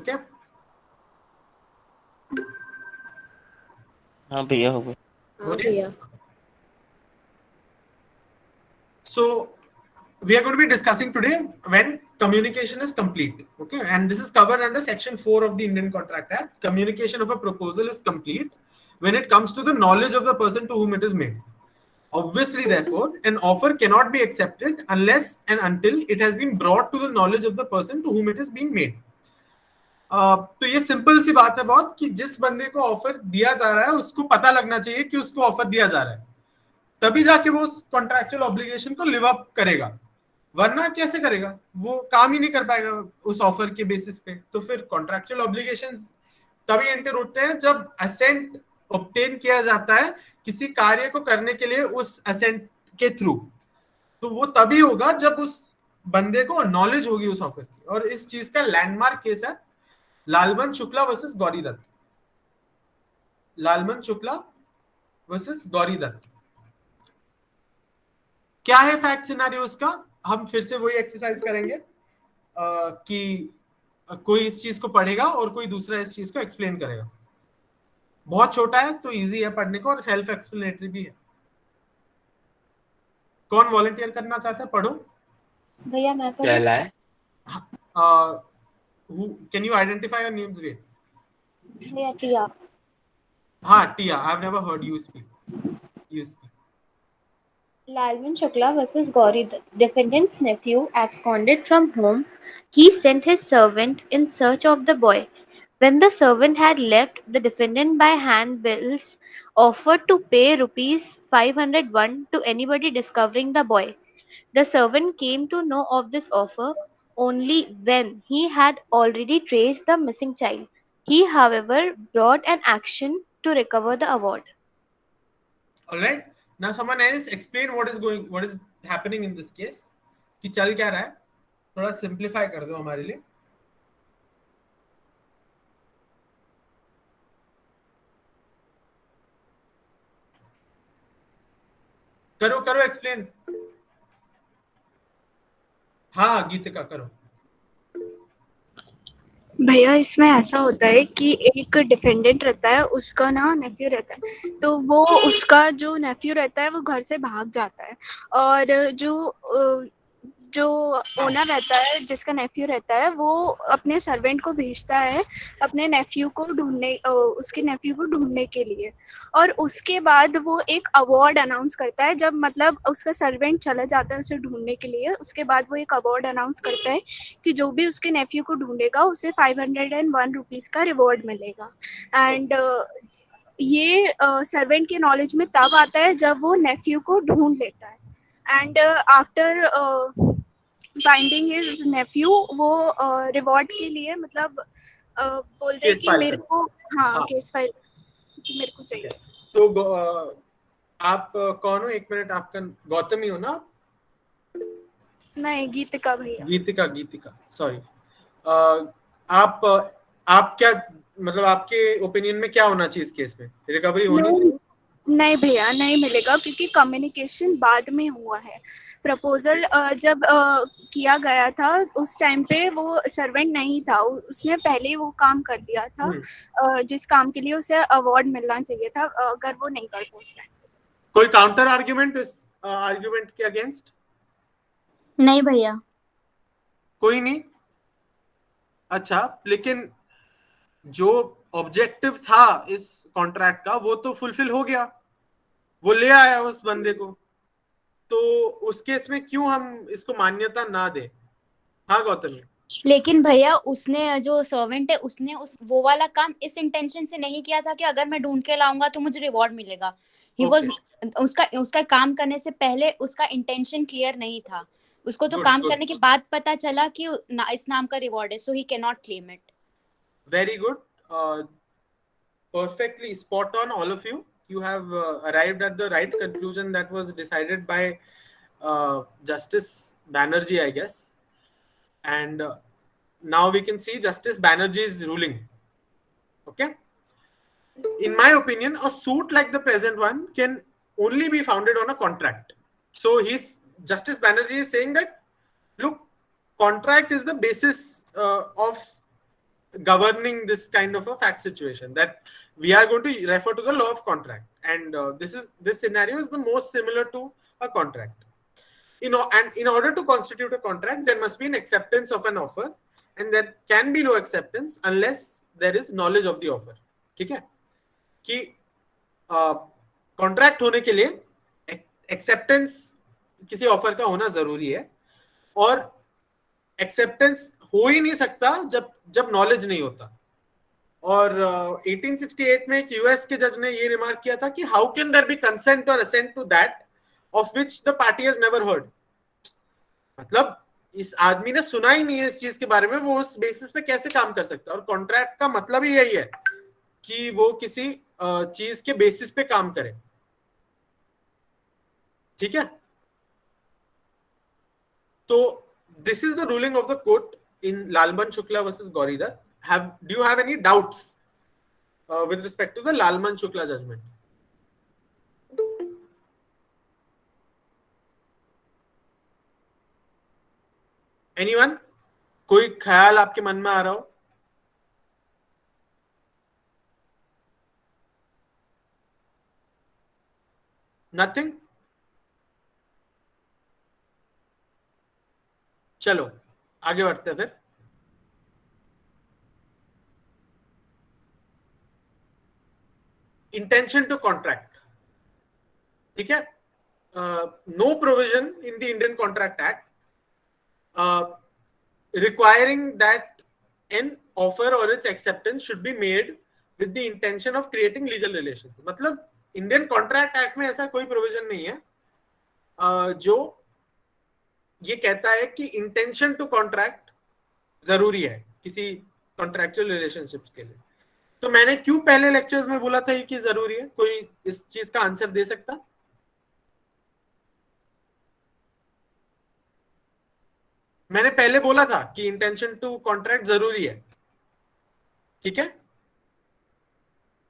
Okay. हाँ भैया हो गए। हाँ भैया। So we are going to be discussing today when communication is complete. Okay, and this is covered under Section 4 of the Indian Contract Act. Communication of a proposal is complete when it comes to the knowledge of the person to whom it is made. Obviously, therefore, an offer cannot be accepted unless and until it has been brought to the knowledge of the person to whom it is being made. तो ये simple सी बात है बहुत कि जिस बंदे को offer दिया जा रहा है उसको पता लगना चाहिए कि उसको ऑफर दिया जा रहा है, तभी जाके वो उस कॉन्ट्रैक्चुअल ऑब्लिगेशन को लिव अप करेगा, वरना कैसे करेगा, वो काम ही नहीं कर पाएगा उस ऑफर के बेसिस पे। तो फिर कॉन्ट्रैक्चुअल ऑब्लिगेशंस तभी एंटर होते हैं जब असेंट ऑब्टेन किया जाता है किसी कार्य को करने के लिए उस असेंट के थ्रू, तो वो तभी होगा जब उस बंदे को नॉलेज होगी उस ऑफर की। और इस चीज का लैंडमार्क केस है लालबन शुक्ला वर्सेस गौरी दत्त। लालबन शुक्ला वर्सेस गौरी दत्त। क्या है फैक्ट सिनेरियो उसका, हम फिर से वही एक्सरसाइज करेंगे कि कोई इस चीज को पढ़ेगा और कोई दूसरा इस चीज को एक्सप्लेन करेगा। बहुत छोटा है तो इजी है पढ़ने को और सेल्फ एक्सप्लेनेटरी भी है। कौन वॉलंटियर करना चाहता है? पढ़ो भैया मैं क्या है? Can you identify your names? वे भैया टिया। हाँ Tia, I have never heard you speak. You speak. Lalvan Shukla versus Gauri Dutt. Defendant's nephew absconded from home. He sent his servant in search of the boy. When the servant had left, the defendant by handbills offered to pay rupees 501 to anybody discovering the boy. The servant came to know of this offer only when he had already traced the missing child. He, however, brought an action to recover the award. All right. Now someone else explain what is happening in this case, कि चल क्या रहा है, थोड़ा simplify कर दो हमारे लिए। करो एक्सप्लेन। हाँ गीतिका करो। भैया इसमें ऐसा होता है कि एक डिफेंडेंट रहता है, उसका ना नेफ्यू रहता है, तो वो उसका जो नेफ्यू रहता है वो घर से भाग जाता है और जो ओनर रहता है, जिसका नेफ्यू रहता है, वो अपने सर्वेंट को भेजता है अपने नेफ्यू को ढूंढने, उसके नेफ्यू को ढूंढने के लिए। और उसके बाद वो एक अवार्ड अनाउंस करता है, जब मतलब उसका सर्वेंट चला जाता है उसे ढूंढने के लिए, उसके बाद वो एक अवार्ड अनाउंस करता है कि जो भी उसके नेफ्यू को ढूंढेगा उसे 501 रुपीज़ का रिवॉर्ड मिलेगा। एंड ये सर्वेंट के नॉलेज में तब आता है जब वो नेफ्यू को ढूंढ लेता है। And after finding his Neiphiu, वो रिवॉर्ड के लिए मतलब बोलते हैं कि मेरे को केस फाइल मेरे को चाहिए। तो आप कौन हो? एक मिनट, आपका गौतमी हो ना? नहीं, गीतिका भैया। गीतिका सॉरी। आप क्या मतलब, आपके ओपिनियन में क्या होना चाहिए इस केस में? रिकवरी होनी चाहिए? नहीं भैया, नहीं मिलेगा, क्योंकि कम्युनिकेशन बाद में हुआ है। प्रपोजल जब किया गया था उस टाइम पे वो सर्वेंट नहीं था, उसने पहले वो काम कर दिया था जिस काम के लिए उसे अवार्ड मिलना चाहिए था, अगर वो नहीं कर पहुंचा। कोई काउंटर आर्ग्यूमेंट इस आर्ग्यूमेंट के अगेंस्ट? नहीं भैया, कोई नहीं। अच्छा, लेकिन जो ऑब्जेक्टिव था इस कॉन्ट्रैक्ट का वो तो फुलफिल हो गया, वो ले आया उस बंदे को, तो उस केस में क्यों हम इसको मान्यता ना दे? हाँ गौतमी। लेकिन भैया उसने, जो सर्वेंट है, उसने वो वाला काम इस इंटेंशन से नहीं किया था कि अगर मैं ढूंढ के लाऊंगा तो मुझे रिवॉर्ड मिलेगा। ही वाज उसका काम करने से पहले उसका इंटेंशन क्लियर नहीं था, उसको तो काम करने के बाद पता चला कि इस नाम का रिवॉर्ड है, so he can not claim it. Very good, perfectly spot on, all of you. You have arrived at the right conclusion that was decided by Justice Banerjee, I guess. And now we can see Justice Banerjee's ruling. Okay. In my opinion, a suit like the present one can only be founded on a contract. So Justice Banerjee is saying that, look, contract is the basis of governing this kind of a fact situation that we are going to refer to the law of contract, and this scenario is the most similar to a contract. And in order to constitute a contract, there must be an acceptance of an offer, and there can be no acceptance unless there is knowledge of the offer. ठीक है कि contract होने के लिए acceptance किसी offer का होना जरूरी है, और एक्सेप्टेंस हो ही नहीं सकता जब नॉलेज नहीं होता. और 1868 में एक यूएस के जज ने ये रिमार्क किया था कि how can there be consent और assent to that of which the party has never heard. मतलब इस आदमी ने सुना ही नहीं है इस चीज के बारे में, वो उस बेसिस पे कैसे काम कर सकता है. और कॉन्ट्रैक्ट का मतलब ही यही है कि वो किसी चीज के बेसिस पे काम करे. ठीक है, तो this is the ruling of the court in Lalman Shukla versus Gauridat. Do you have any doubts with respect to the Lalman Shukla judgment? Anyone? कोई ख्याल आपके मन में आ रहा हो? Nothing? चलो आगे बढ़ते हैं फिर. Intention to contract. ठीक है, no provision in the Indian Contract Act requiring that an offer और its acceptance should be made with the intention of creating legal relations. मतलब इंडियन कॉन्ट्रैक्ट एक्ट में ऐसा कोई प्रोविजन नहीं है जो ये कहता है कि इंटेंशन टू कॉन्ट्रैक्ट जरूरी है किसी कॉन्ट्रैक्चुअल रिलेशनशिप्स के लिए. तो मैंने क्यों पहले लेक्चर्स में बोला था ये कि जरूरी है? कोई इस चीज का आंसर दे सकता? मैंने पहले बोला था कि इंटेंशन टू कॉन्ट्रैक्ट जरूरी है. ठीक है,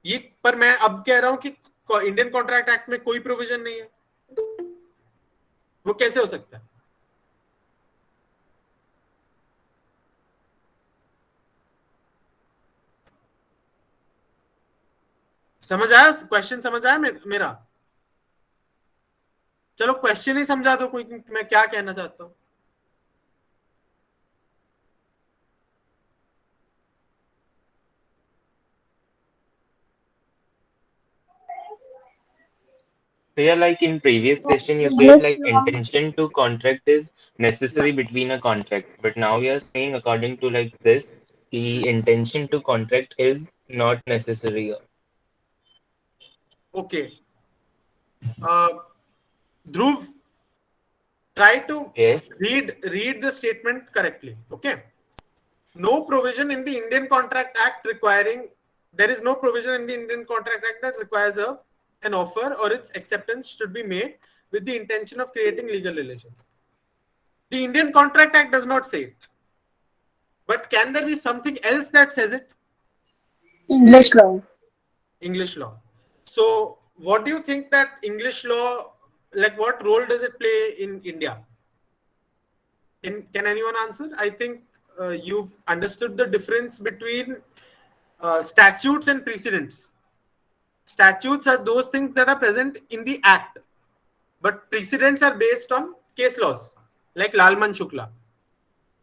ये पर मैं अब कह रहा हूं कि इंडियन कॉन्ट्रैक्ट एक्ट में कोई प्रोविजन नहीं है. वो कैसे हो सकता है? समझ आया क्वेश्चन? समझ आया मेरा? चलो क्वेश्चन ही समझा दो कोई, मैं क्या कहना चाहता हूं. So yeah, like in previous session, you said like intention to contract is necessary between a contract, but now you are saying according to like this, the intention to contract is not necessary. Okay. Dhruv, try to Yes. read the statement correctly. Okay. No provision in the Indian Contract Act requiring, there is no provision in the Indian Contract Act that requires an offer or its acceptance should be made with the intention of creating legal relations. The Indian Contract Act does not say it. But can there be something else that says it? English law. English law. So what do you think that English law, like what role does it play in India? Can anyone answer? I think you've understood the difference between statutes and precedents. Statutes are those things that are present in the act, but precedents are based on case laws, like Lalman Shukla.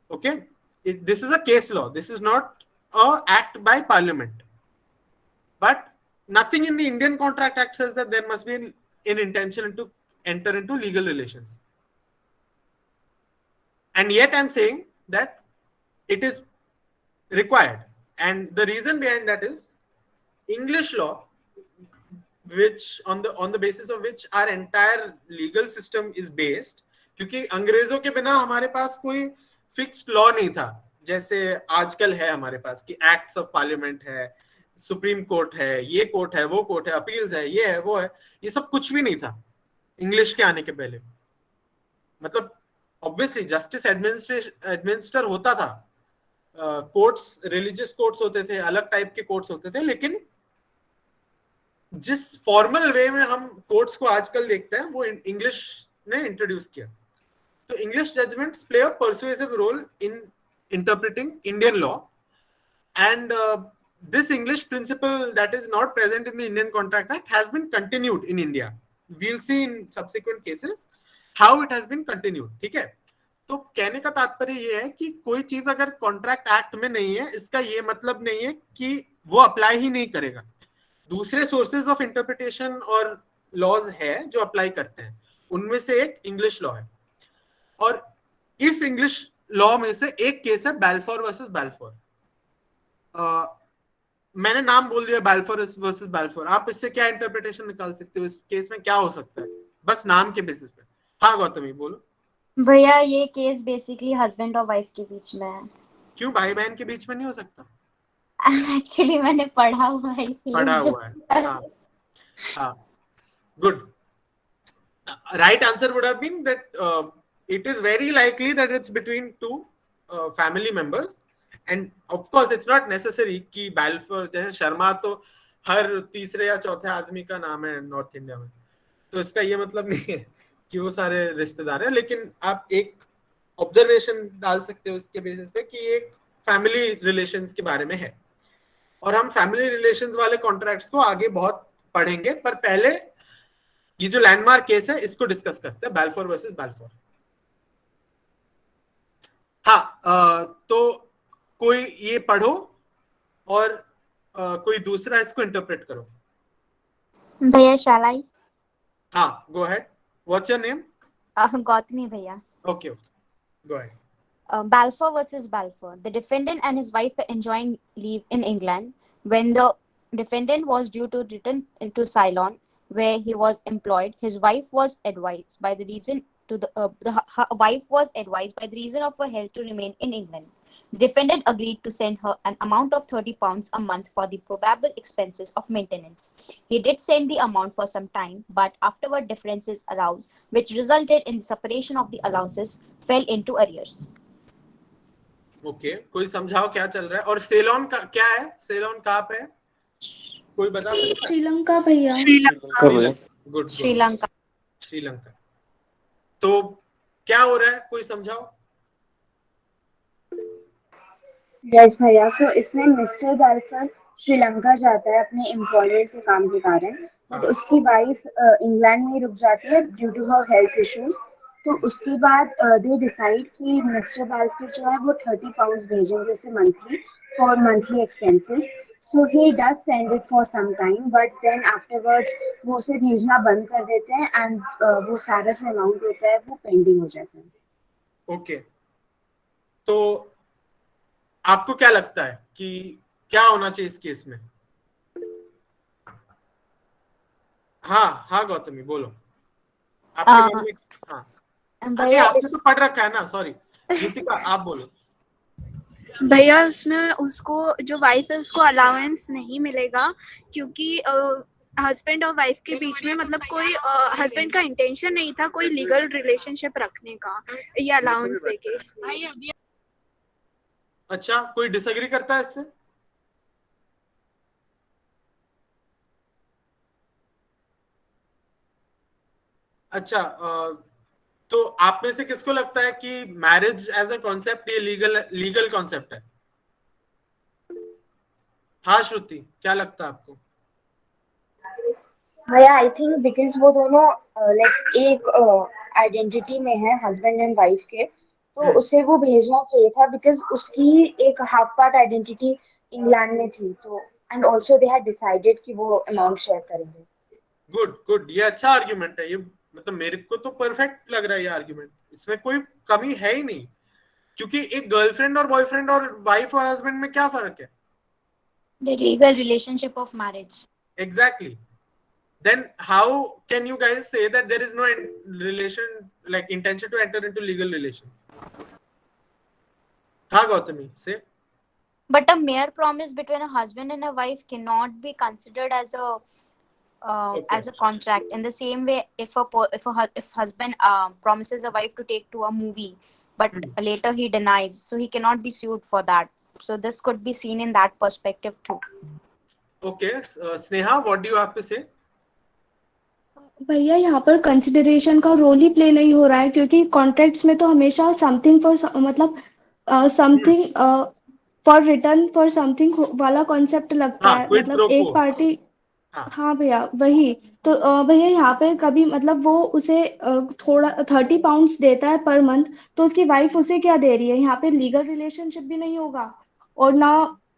Okay, this is a case law. This is not an act by Parliament. But nothing in the Indian Contract Act says that there must be an intention to enter into legal relations. And yet I'm saying that it is required. And the reason behind that is English law, which on the basis of which our entire legal system is based, क्योंकि अंग्रेजों के बिना हमारे पास कोई fixed law नहीं था जैसे आजकल है हमारे पास कि एक्ट्स ऑफ पार्लियामेंट है, सुप्रीम कोर्ट है, ये कोर्ट है, वो कोर्ट है, अपील्स है, ये है, वो है. ये सब कुछ भी नहीं था इंग्लिश के आने के पहले. मतलब ऑब्वियसली जस्टिस एडमिनिस्टर होता था, कोर्ट्स रिलीजियस कोर्ट्स होते थे, अलग टाइप के कोर्ट्स होते थे, लेकिन जिस फॉर्मल वे में हम कोर्ट्स को आजकल देखते हैं वो इंग्लिश ने इंट्रोड्यूस किया. तो English judgments play a persuasive role in interpreting Indian law, and this English principle that is not present in the Indian Contract Act has been continued in India. We'll see in subsequent cases how it has been continued. ठीक है, तो कहने का तात्पर्य ये है कि कोई चीज अगर कॉन्ट्रैक्ट एक्ट में नहीं है, इसका ये मतलब नहीं है कि वो अप्लाई ही नहीं करेगा. दूसरे सोर्सेज ऑफ इंटरप्रिटेशन और लॉज है जो अप्लाई करते हैं, उनमें से एक इंग्लिश लॉ है. और इस इंग्लिश लॉ में से एक केस है बैल्फोर वर्सेस बैल्फोर. मैंने नाम बोल दिया बैल्फोर वर्सेस बैल्फोर. आप इससे क्या इंटरप्रिटेशन निकाल सकते हो, इस केस में क्या हो सकता है, बस नाम के बेसिस पे. हाँ गौतमी बोलो. भैया ये केस बेसिकली हस्बैंड और वाइफ के बीच में है. क्यों भाई बहन के बीच में नहीं हो सकता? एक्चुअली मैंने पढ़ा हुआ है इसलिए पढ़ा मुझे हुआ है. हाँ हाँ, good. Right answer would have been that it is very likely that it's between two family members, and of course it's not necessary कि बैल्फोर जैसे शर्मा तो हर तीसरे या चौथे आदमी का नाम है नॉर्थ इंडिया में, तो इसका ये मतलब नहीं है कि वो सारे रिश्तेदार हैं. लेकिन आप एक ऑब्जर्वेशन डाल सकते हो इसके बेसिस पे कि एक फैमिली रिलेशंस के बारे में है, और हम फैमिली रिलेशंस वाले कॉन्ट्रैक्ट्स को आगे बहुत पढ़ेंगे. पर पहले ये जो लैंडमार्क केस है इसको डिस्कस करते हैं, बैल्फोर वर्सेस बैल्फोर. हाँ, तो कोई ये पढ़ो और कोई दूसरा इसको इंटरप्रेट करो. भैया shall I? हाँ, go ahead. What's your name? Gautami भैया. Okay okay, go ahead. Balfour versus Balfour. The defendant and his wife were enjoying leave in England when the defendant was due to return to Ceylon, where he was employed. His wife was advised by the reason her wife was advised by the reason of her health to remain in England. The defendant agreed to send her an amount of £30 a month for the probable expenses of maintenance. He did send the amount for some time, but afterward differences arose, which resulted in the separation of the allowances fell into arrears. Okay, कोई समझाओ क्या चल रहा है. और salon का क्या है? सेलोन कहाँ पे है, कोई बता सकता है? श्रीलंका भैया. गुड. श्रीलंका. श्रीलंका. तो क्या हो रहा है, कोई समझाओ. यस भैया. सो इसमें मिस्टर बैल्फोर श्रीलंका जाता है अपने एम्प्लॉयर के काम के कारण, बट उसकी वाइफ इंग्लैंड में रुक जाती है due to her health issues. तो उसके बाद दे डिसाइड कि मिस्टर बैल्फोर जो है वो £30 भेजेंगे उसे monthly for monthly expenses. So he does send it for some time, but then afterwards वो उसे भेजना बंद कर देते हैं, एंड वो सारा जो अमाउंट होता है वो पेंडिंग हो जाता है. ओके, तो आपको क्या लगता है कि क्या होना चाहिए इस केस में? हाँ हाँ गौतमी बोलो. आपके मन में. हाँ भैया आपने तो पढ़ रखा है ना. सॉरी दीपिका, आप बोलो. भैया उसमें उसको जो वाइफ है उसको अलाउंस नहीं मिलेगा, क्योंकि हस्बैंड और वाइफ के बीच में मतलब कोई हस्बैंड का इंटेंशन नहीं था कोई लीगल रिलेशनशिप रखने का, ये अलाउंस देके. इसलिए अच्छा, कोई डिसएग्री करता है इससे? अच्छा, तो आप में से किसको लगता है कि मैरिज एज अ कॉन्सेप्ट ये लीगल कॉन्सेप्ट है? हाँ श्रुति, क्या लगता है आपको? भैया आई थिंक बिकॉज वो दोनों लाइक एक आइडेंटिटी में है हस्बैंड एंड वाइफ के, तो उसे वो भेजना चाहिए था बिकॉज उसकी एक हाफ पार्ट आइडेंटिटी इंग्लैंड में थी. तो and also they had decided कि वो अमाउंट शेयर करेंगे. गुड गुड, ये अच्छा आर्ग्यूमेंट है. ये मतलब मेरे को तो परफेक्ट लग रहा है ये आर्ग्यूमेंट. इसमें कोई कमी है ही नहीं, क्योंकि एक गर्लफ्रेंड और बॉयफ्रेंड और वाइफ और हस्बैंड में क्या फर्क है? the legal relationship of marriage. Exactly. Then how can you guys say that there is no relation, like intention to enter into legal relations? हाँ Gautami, say. But a mere promise between a husband and a wife cannot be considered as a as a contract. In the same way, if husband promises a wife to take to a movie, but later he denies, so he cannot be sued for that. So this could be seen in that perspective too. Okay, Sneha, what do you have to say? भैया यहाँ पर consideration का role ही play नहीं हो रहा है, क्योंकि contracts में तो हमेशा समथिंग फॉर मतलब something for return for something वाला कॉन्सेप्ट लगता हाँ, है, क्विड मतलब प्रो एक को। पार्टी। हाँ, हाँ भैया वही। तो भैया यहाँ पे कभी मतलब वो उसे थोड़ा 30 पाउंड्स देता है पर मंथ, तो उसकी वाइफ उसे क्या दे रही है? यहाँ पे लीगल रिलेशनशिप भी नहीं होगा और ना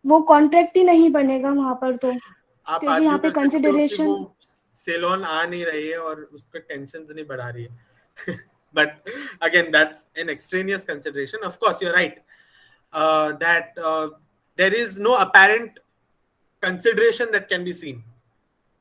वो कॉन्ट्रैक्ट ही नहीं बनेगा वहां पर, तो आप क्योंकि आर्ग्यू यहाँ पे कर सकते हो कि वो कंसिडरेशन। सेलोन आ नहीं रही है और उसका टेंशन नहीं बढ़ा रही है but again that's an extraneous consideration. Of course you are right that there is no apparent consideration that can be seen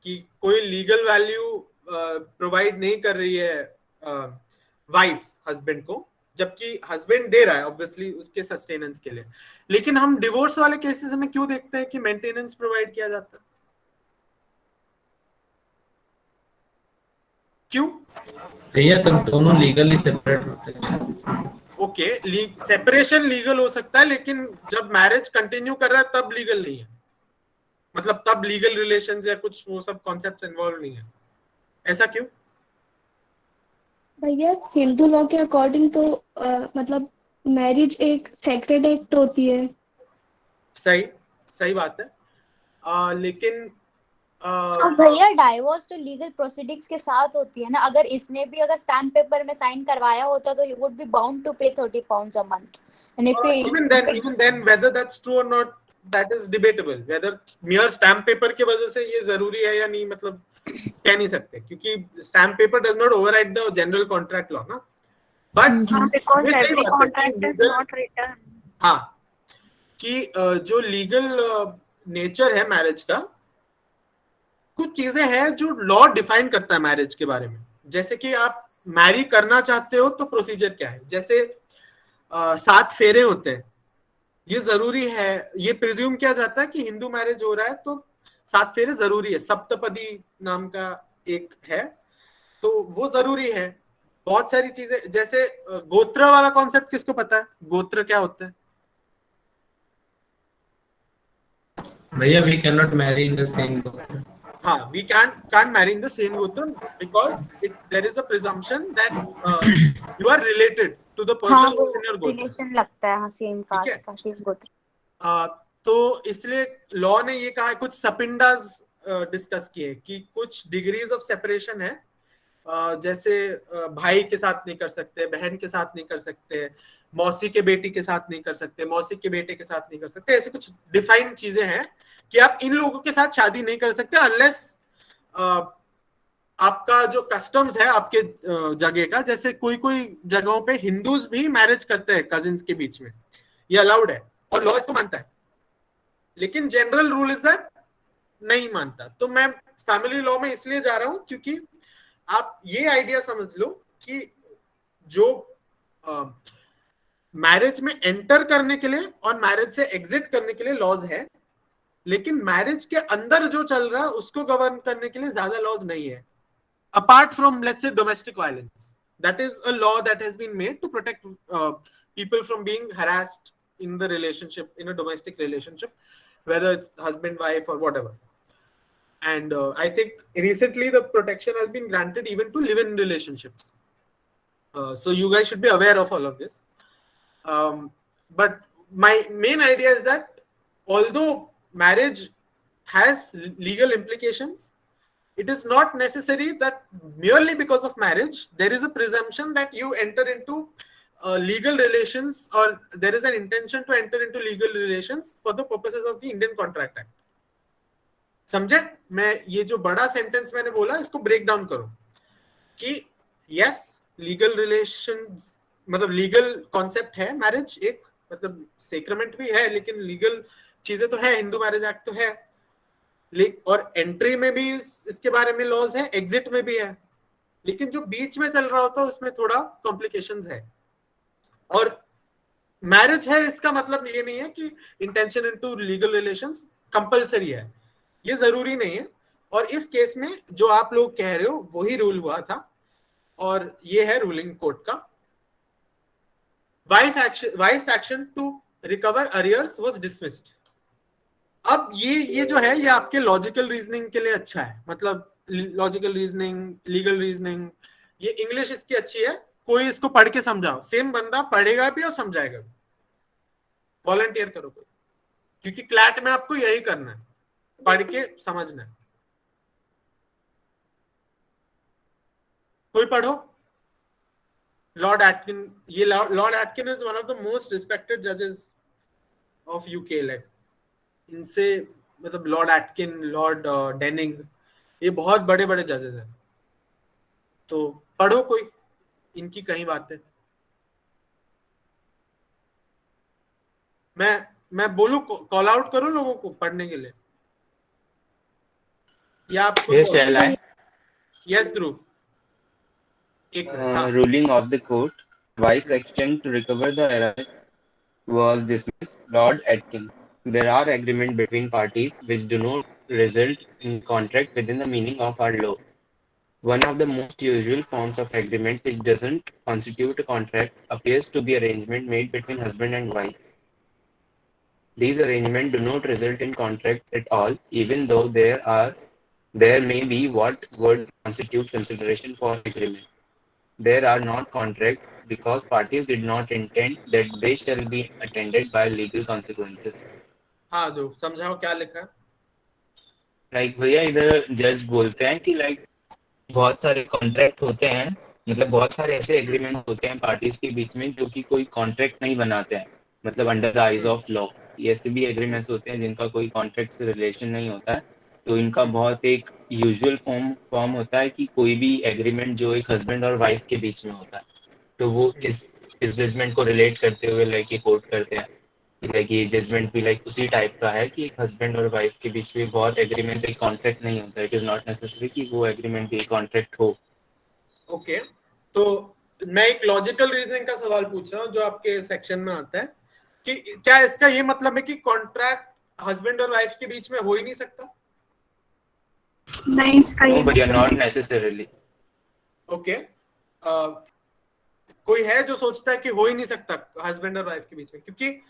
कि कोई लीगल वैल्यू प्रोवाइड नहीं कर रही है वाइफ हस्बैंड को, जबकि हस्बैंड दे रहा है ऑब्वियसली उसके सस्टेनेंस के लिए. लेकिन हम डिवोर्स वाले केसेस में क्यों देखते हैं कि मेंटेनेंस प्रोवाइड किया जाता है? क्यों? भैया तब दोनों लीगली सेपरेट होते हैं. ओके, सेपरेशन लीगल हो सकता है, लेकिन जब मैरिज कंटिन्यू कर रहा है तब लीगल नहीं है. मतलब तब लीगल रिलेशंस या कुछ वो सब कॉन्सेप्ट्स इन्वॉल्व नहीं है. ऐसा क्यों? भैया हिंदू लॉ के अकॉर्डिंग तो मतलब मैरिज एक सेक्रेड एक्ट होती है। सही, सही बात है. लेकिन हाँ भैया, डाइवोर्स तो लीगल प्रोसीडिंग्स के साथ होती है ना. अगर इसने भी अगर स्टैम्प पेपर में साइन करवाया होता तो he would be bound to pay 30 pounds a month. And if he, even then whether that's true or not, that is debatable. whether mere stamp paper की वजह से ये जरूरी है या नहीं, मतलब कह नहीं सकते, क्योंकि stamp paper does not override the general contract law ना. But because ये सही every बात है कि contract is legal, not written. हाँ, कि जो लीगल नेचर है मैरिज का, कुछ चीजें हैं जो लॉ डिफाइन करता है मैरिज के बारे में. जैसे कि आप मैरी करना चाहते हो तो प्रोसीजर क्या है. जैसे 7 फेरे होते हैं, ये जरूरी है. ये प्रिज्यूम किया जाता है कि हिंदू मैरिज हो रहा है तो 7 फेरे जरूरी है. सप्तपदी नाम का एक है, तो वो जरूरी है. बहुत सारी चीजें, जैसे गोत्र वाला कॉन्सेप्ट किसको पता है? गोत्र क्या होता है? भैया we can not marry in the same. हाँ, we can't marry in the same gotra because there is a presumption that you are related to the person हाँ who वो is in your gotra. Relation लगता है, हाँ same ठीक है? Cast का, same गोत्र. तो इसलिए लॉ ने ये कहा है, कुछ सपिंडास डिस्कस किए कि कुछ डिग्रीज ऑफ सेपरेशन है. जैसे भाई के साथ नहीं कर सकते, बहन के साथ नहीं कर सकते, मौसी के बेटी के साथ नहीं कर सकते, मौसी के बेटे के साथ नहीं कर सकते. ऐसे कुछ डिफाइंड चीजें हैं कि आप इन लोगों के साथ शादी नहीं कर सकते अनलेस आपका जो कस्टम्स है आपके जगह का. जैसे कोई कोई जगहों पे हिंदूज भी मैरिज करते हैं कजिन्स के बीच में, ये अलाउड है और लॉ इसको मानता है. लेकिन जनरल रूल इज दैट नहीं मानता. तो मैं फैमिली लॉ में इसलिए जा रहा हूं क्योंकि आप ये आइडिया समझ लो कि जो मैरिज में एंटर करने के लिए और मैरिज से एग्जिट करने के लिए लॉज है, लेकिन मैरिज के अंदर जो चल रहा है उसको गवर्न करने के लिए ज्यादा लॉज नहीं है. Apart from let's say domestic violence, that is a law that has been made to protect people from being harassed in the relationship, in a domestic relationship, whether it's husband, wife, or whatever. And I think recently the protection has been granted even to live-in relationships. So you guys should be aware of all of this. But my main idea is that although marriage has legal implications, it is not necessary that merely because of marriage there is a presumption that you enter into legal relations or there is an intention to enter into legal relations for the purposes of the Indian Contract Act. समझे? मैं ये जो बड़ा sentence मैंने बोला इसको break down करो कि यस, लीगल रिलेशंस मतलब लीगल कॉन्सेप्ट है मैरिज, एक मतलब सेक्रेमेंट भी है, लेकिन लीगल चीजें तो है, हिंदू मैरिज एक्ट तो है. और एंट्री में भी इसके बारे में लॉज है, एग्जिट में भी है. लेकिन जो बीच में चल रहा होता है उसमें थोड़ा कॉम्प्लिकेशंस है. और मैरिज है इसका मतलब ये नहीं है कि intention into legal relations compulsory है, ये जरूरी नहीं है. और इस केस में जो आप लोग कह रहे हो वही रूल हुआ था और ये है रूलिंग कोर्ट का. Wife's action to recover arrears was dismissed. अब ये जो है ये आपके लॉजिकल रीजनिंग के लिए अच्छा है, मतलब लॉजिकल रीजनिंग, लीगल रीजनिंग, ये इंग्लिश इसकी अच्छी है. कोई इसको पढ़ के समझाओ, सेम बंदा पढ़ेगा भी और समझाएगा भी. वॉलंटियर करो कोई. क्योंकि क्लैट में आपको यही करना है, पढ़ के समझना है। कोई पढ़ो। लॉर्ड एटकिन, ये Lord Atkin is one of the most respected जजेस ऑफ यूके। लाइक इनसे मतलब लॉर्ड एटकिन, लॉर्ड डेनिंग, ये बहुत बड़े बड़े जजेस हैं। तो पढ़ो कोई इनकी कहीं बातें। मैं बोलूं, कॉल आउट करूं लोगों को पढ़ने के लिए, या आप खुद? Yes, shall I? यस ध्रुव, एक मिनट। हाँ, Ruling of the court, wife's action to recover the error was dismissed. Lord Atkin. There are agreements between parties which do not result in contract within the meaning of our law. One of the most usual forms of agreement which doesn't constitute a contract appears to be arrangement made between husband and wife. These arrangements do not result in contract at all, even though there may be what would constitute consideration for agreement. There are not contracts because parties did not intend that they shall be attended by legal consequences. हाँ ध्रुव, समझाओ क्या लिखा है। Like भैया इधर जज बोलते हैं कि like बहुत सारे कॉन्ट्रैक्ट होते हैं, मतलब बहुत सारे ऐसे एग्रीमेंट होते हैं पार्टीज के बीच में जो कि कोई कॉन्ट्रैक्ट नहीं बनाते हैं, मतलब under the eyes of law. ये ऐसे भी एग्रीमेंट्स होते हैं जिनका कोई कॉन्ट्रैक्ट से रिलेशन नहीं होता है। तो इनका बहुत एक यूजुअल फॉर्म होता है कि कोई भी एग्रीमेंट जो एक हस्बैंड और वाइफ के बीच में होता है, तो वो इस जजमेंट को रिलेट करते हुए लाइक ये कोट करते हैं। लाइक ये जजमेंट भी लाइक उसी टाइप का है कि एक हस्बैंड और वाइफ के बीच में बहुत एग्रीमेंट, एक कॉन्ट्रैक्ट नहीं होता। इट इज नॉट नेसेसरी कि वो एग्रीमेंट भी कॉन्ट्रैक्ट हो। ओके, तो मैं एक लॉजिकल रीजनिंग का सवाल पूछ रहा हूँ जो आपके सेक्शन में आता है कि क्या इसका ये मतलब है कि कॉन्ट्रैक्ट हस्बैंड और वाइफ के बीच में हो ही नहीं सकता? नहीं, इसका ये बट मतलब नॉट नहीं। नेसेसरीली। ओके, कोई है जो सोचता है कि हो ही नहीं सकता हस्बैंड और वाइफ के बीच में? क्योंकि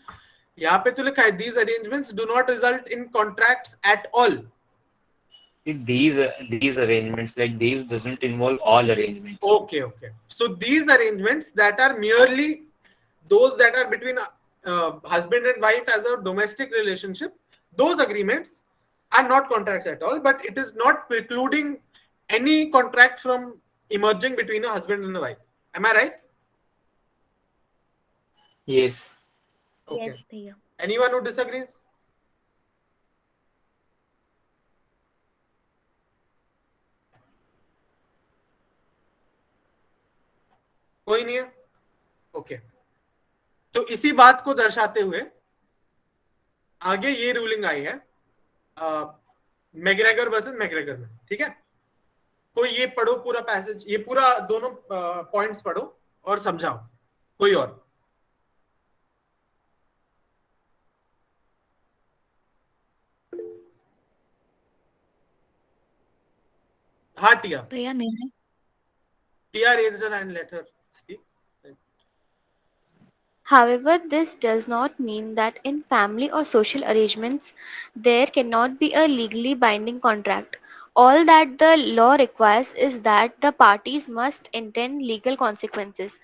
यहाँ पे तो लिखा है these arrangements do not result in contracts at all. These arrangements, like these doesn't involve all arrangements. Okay, so these arrangements that are merely those that are between husband and wife as a domestic relationship, those agreements are not contracts at all, but it is not precluding any contract from emerging between a husband and a wife. Am I right? Yes. Okay. Yes, भैया। Anyone who disagrees? कोई नहीं है। Okay, तो इसी बात को दर्शाते हुए आगे ये रूलिंग आई है मैग्रेगर वर्सेस मैग्रेगर में। ठीक है, कोई ये पढ़ो पूरा पैसेज, ये पूरा दोनों पॉइंट्स पढ़ो और समझाओ। कोई और? हाँ टिया। भैया मैंने टिया raised her hand, let her speak. However, this does not mean that in family or social arrangements there cannot be a legally binding contract. All that the law requires is that the parties must intend legal consequences.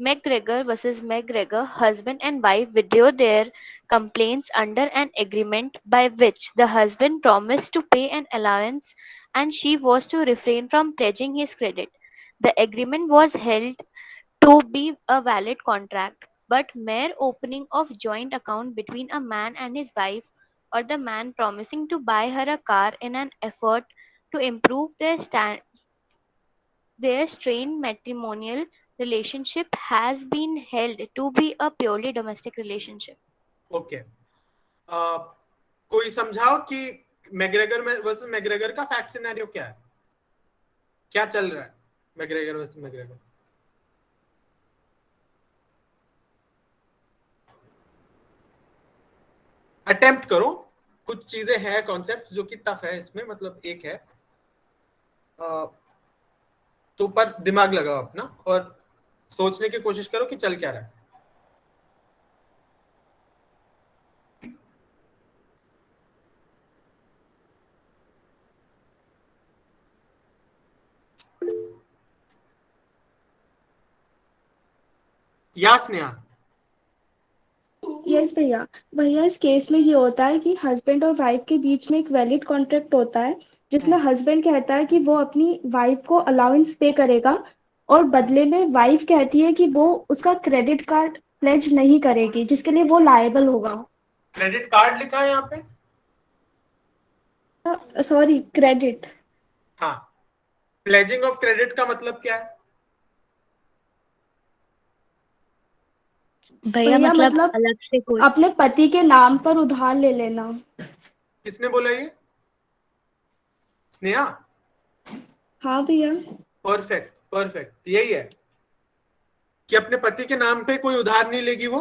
McGregor versus McGregor, husband and wife withdrew their complaints under an agreement by which the husband promised to pay an allowance and she was to refrain from pledging his credit. The agreement was held to be a valid contract, but mere opening of joint account between a man and his wife, or the man promising to buy her a car in an effort to improve their strained matrimonial relationship, has been held to be a purely domestic relationship. Okay, कोई समझाओ कि McGregor versus McGregor का fact scenario क्या है, क्या चल रहा है मैग्रेगर वर्सेस मैग्रेगर? अटेम्प्ट करो, कुछ चीजें हैं कॉन्सेप्ट जो कि टफ है इसमें, मतलब एक है तो पर दिमाग लगाओ अपना और सोचने की कोशिश करो कि चल क्या रहा है। या स्नेहा? यस भैया। भैया इस केस में ये होता है कि हस्बैंड और वाइफ के बीच में एक वैलिड कॉन्ट्रैक्ट होता है जिसमें हस्बैंड कहता है कि वो अपनी वाइफ को अलाउंस पे करेगा और बदले में वाइफ कहती है कि वो उसका क्रेडिट कार्ड प्लेज नहीं करेगी जिसके लिए वो लायबल होगा। क्रेडिट कार्ड लिखा है यहाँ पे? Sorry, credit. हाँ, प्लेजिंग ऑफ क्रेडिट का मतलब क्या है? भैया मतलब अलग से कोई अपने पति के नाम पर उधार ले लेना। किसने बोला ये? स्नेहा? हाँ भैया। परफेक्ट परफेक्ट, यही है कि अपने पति के नाम पे कोई उधार नहीं लेगी वो,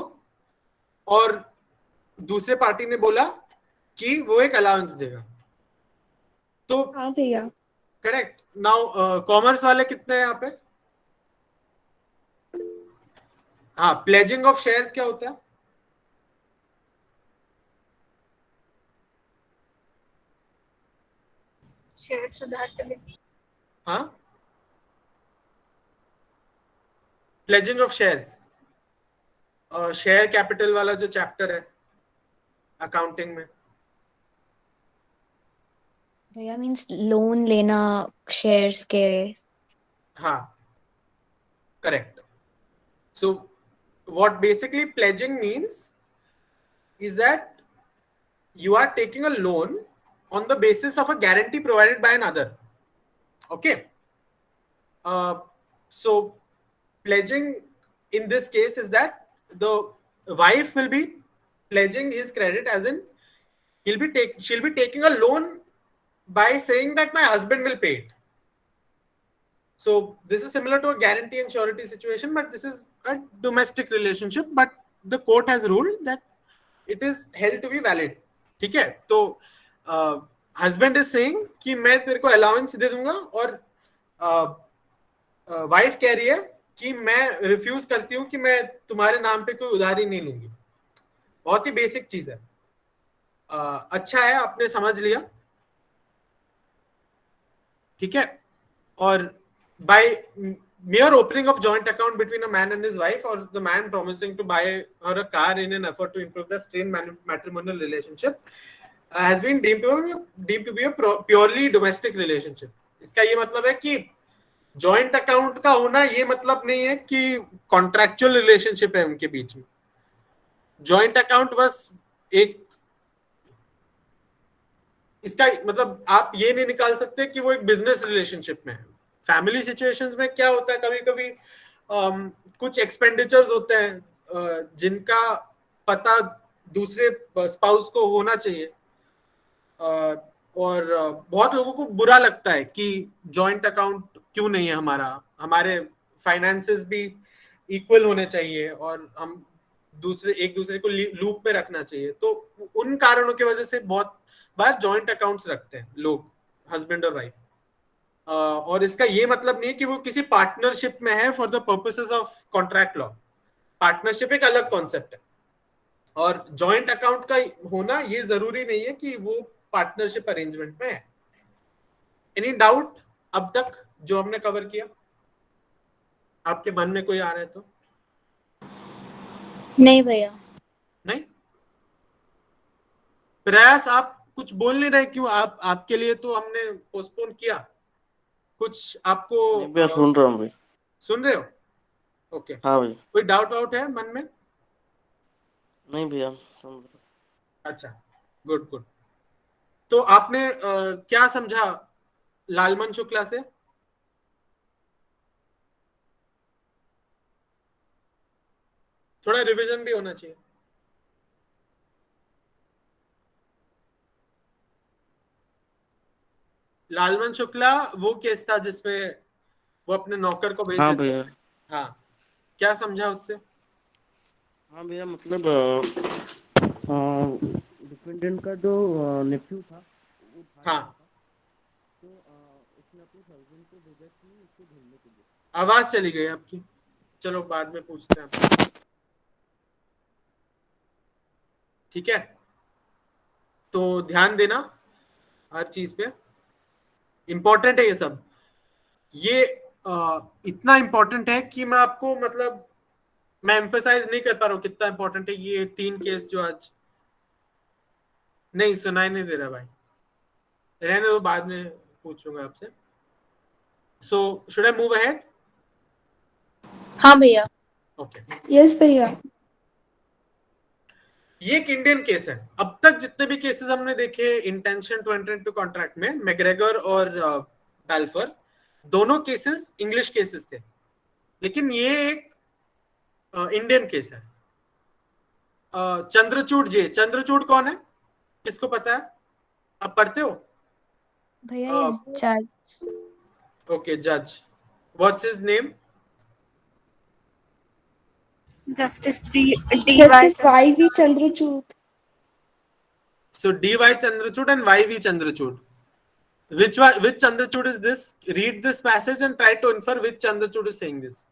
और दूसरे पार्टी ने बोला कि वो एक अलाउंस देगा। तो हाँ भैया। करेक्ट। नाउ कॉमर्स वाले कितने हैं यहाँ पे? हाँ, प्लेजिंग ऑफ शेयर्स क्या होता है? शेयर्स उधार पे ले। हाँ, pledging of shares, share capital वाला जो चैप्टर है अकाउंटिंग में। भैया मींस लोन लेना शेयर्स के। हाँ, correct. So what basically pledging means is that you are taking a loan on the basis of a guarantee provided by another. Okay. So pledging in this case is that the wife will be pledging his credit, as in she'll be taking a loan by saying that my husband will pay it. So this is similar to a guarantee and surety situation, but this is a domestic relationship. But the court has ruled that it is held to be valid. ठीक है? तो husband is saying कि मैं तेरे को allowance दे दूंगा, और wife कह रही है कि मैं रिफ्यूज करती हूँ कि मैं तुम्हारे नाम पे कोई उधारी नहीं लूंगी। बहुत ही बेसिक चीज है। अच्छा है आपने समझ लिया, ठीक है? और by mere opening of joint account between a man and his wife, or the man promising to buy her a car in an effort to improve the strained matrimonial relationship, has been deemed to be a purely domestic relationship. इसका ये मतलब है कि joint account का होना ये मतलब नहीं है कि कॉन्ट्रैक्चुअल रिलेशनशिप है उनके बीच में। जॉइंट अकाउंट बस एक, इसका मतलब आप ये नहीं निकाल सकते कि वो एक बिजनेस रिलेशनशिप में है। फैमिली सिचुएशंस में क्या होता है, कभी कभी कुछ एक्सपेंडिचर्स होते हैं जिनका पता दूसरे स्पाउस को होना चाहिए, और बहुत लोगों को बुरा लगता है कि जॉइंट अकाउंट क्यों नहीं है हमारे फाइनेंसेस भी इक्वल होने चाहिए और हम एक दूसरे को लूप में रखना चाहिए। तो उन कारणों की वजह से बहुत बार जॉइंट अकाउंट्स रखते हैं लोग, हस्बैंड और वाइफ। और इसका ये मतलब नहीं है कि वो किसी पार्टनरशिप में है for the purposes of contract law. Partnership एक अलग कॉन्सेप्ट है, और जॉइंट अकाउंट का होना ये जरूरी नहीं है कि वो पार्टनरशिप अरेंजमेंट में है। एनी डाउट अब तक जो हमने कवर किया, आपके मन में कोई आ रहा है तो? नहीं भैया। नहीं? प्रयास आप कुछ बोल नहीं रहे क्यों? आपके लिए तो हमने पोस्टपोन किया। कुछ आपको सुन रहा हूँ भाई। सुन रहे हो? ओके। हाँ भाई। कोई डाउट है मन में? नहीं भैया सुन रहा। अच्छा, गुड गुड। तो आपने क्या समझा लालमन शुक्ला से? थोड़ा रिवीजन भी होना चाहिए। लालमन शुक्ला वो केस था जिसमें वो अपने नौकर को भेज हाँ देते। भैया। हाँ, क्या समझा उससे? हाँ भैया मतलब डिपेंडेंट का जो नेफ्यू था वो हाँ, तो उसने अपने हस्बैंड को भेजा कि उसको ढूंढने के लिए। आवाज चली गई आपकी, चलो बाद में पूछते हैं। ठीक है, तो ध्यान देना हर चीज पे, इंपॉर्टेंट है ये सब। ये इतना इंपॉर्टेंट है कि मैं आपको मतलब मैं एम्फसाइज नहीं कर पा रहा हूँ कितना इंपॉर्टेंट है ये 3 केस जो आज नहीं सुनाई नहीं दे रहा भाई, रहने दो, बाद में पूछूंगा आपसे। So should I move ahead? हाँ भैया। ओके, यस भैया। ये एक इंडियन केस है। अब तक जितने भी केसेस हमने देखे intention to enter into contract में, मैग्रेगर और बैल्फर, दोनों केसेस इंग्लिश केसेस थे, लेकिन ये एक इंडियन केस है। चंद्रचूड़ जी, चंद्रचूड़ कौन है, किसको पता है? आप पढ़ते हो? भैया जज। ओके, जज। What's his name? Justice वाई.वी. Chandrachud. So D.Y. Chandrachud and Y.V. Chandrachud. Which Chandrachud is this? Read this passage and try to infer which Chandrachud is saying this.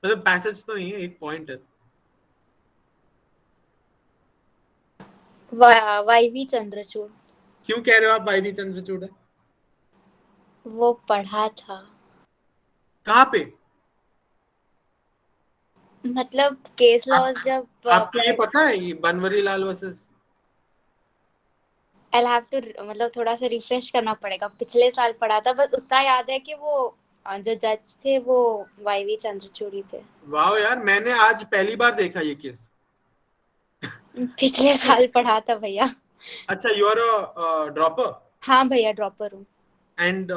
मतलब पैसेज तो नहीं है, एक पॉइंट है। वाईवी चंद्रचूड़। क्यों कह रहे हो आप वाईवी चंद्रचूड़ है? वो पढ़ा था। कहाँ पे? मतलब केस लॉज जब आपको ये पता है ये बनवरी लाल वर्सेस? I'll have to मतलब थोड़ा सा रिफ्रेश करना पड़ेगा, पिछले साल पढ़ा था, बस उतना याद है कि वो जो जज थे वो वाईवी चंद्रचूड़ थे। वाह यार, मैंने आज पहली बार देखा ये केस। पिछले साल पढ़ा था भैया। अच्छा, यू आर अ ड्रॉपर? हाँ भैया, ड्रॉपर हूँ। And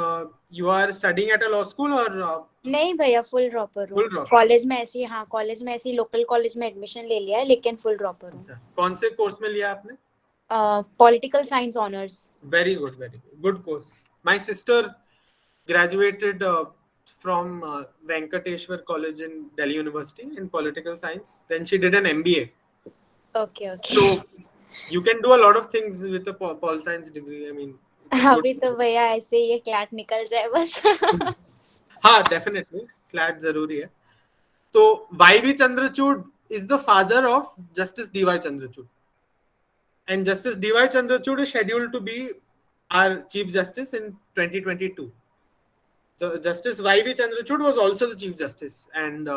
you are studying at a law school और? नहीं भैया, फुल ड्रॉपर हूँ। कॉलेज में ऐसी, हाँ कॉलेज में ऐसी लोकल कॉलेज में एडमिशन ले लिया है, लेकिन फुल ड्रॉपर हूँ। अच्छा, कौन से कोर्स में लिया आपने? Political science honours. Very good course. My sister graduated from Venkateshwar College in Delhi University in political science. Then she did an MBA. Okay. So you can do a lot of things with a pol science degree. I mean, अभी तो भैया ऐसे ही CLAT निकल जाए बस। हाँ, definitely CLAT जरूरी है। तो Y.V. Chandrachud is the father of Justice D.Y. Chandrachud. And Justice D.Y. Chandrachud is scheduled to be our Chief Justice in 2022. So Justice Y.V. Chandrachud was also the Chief Justice and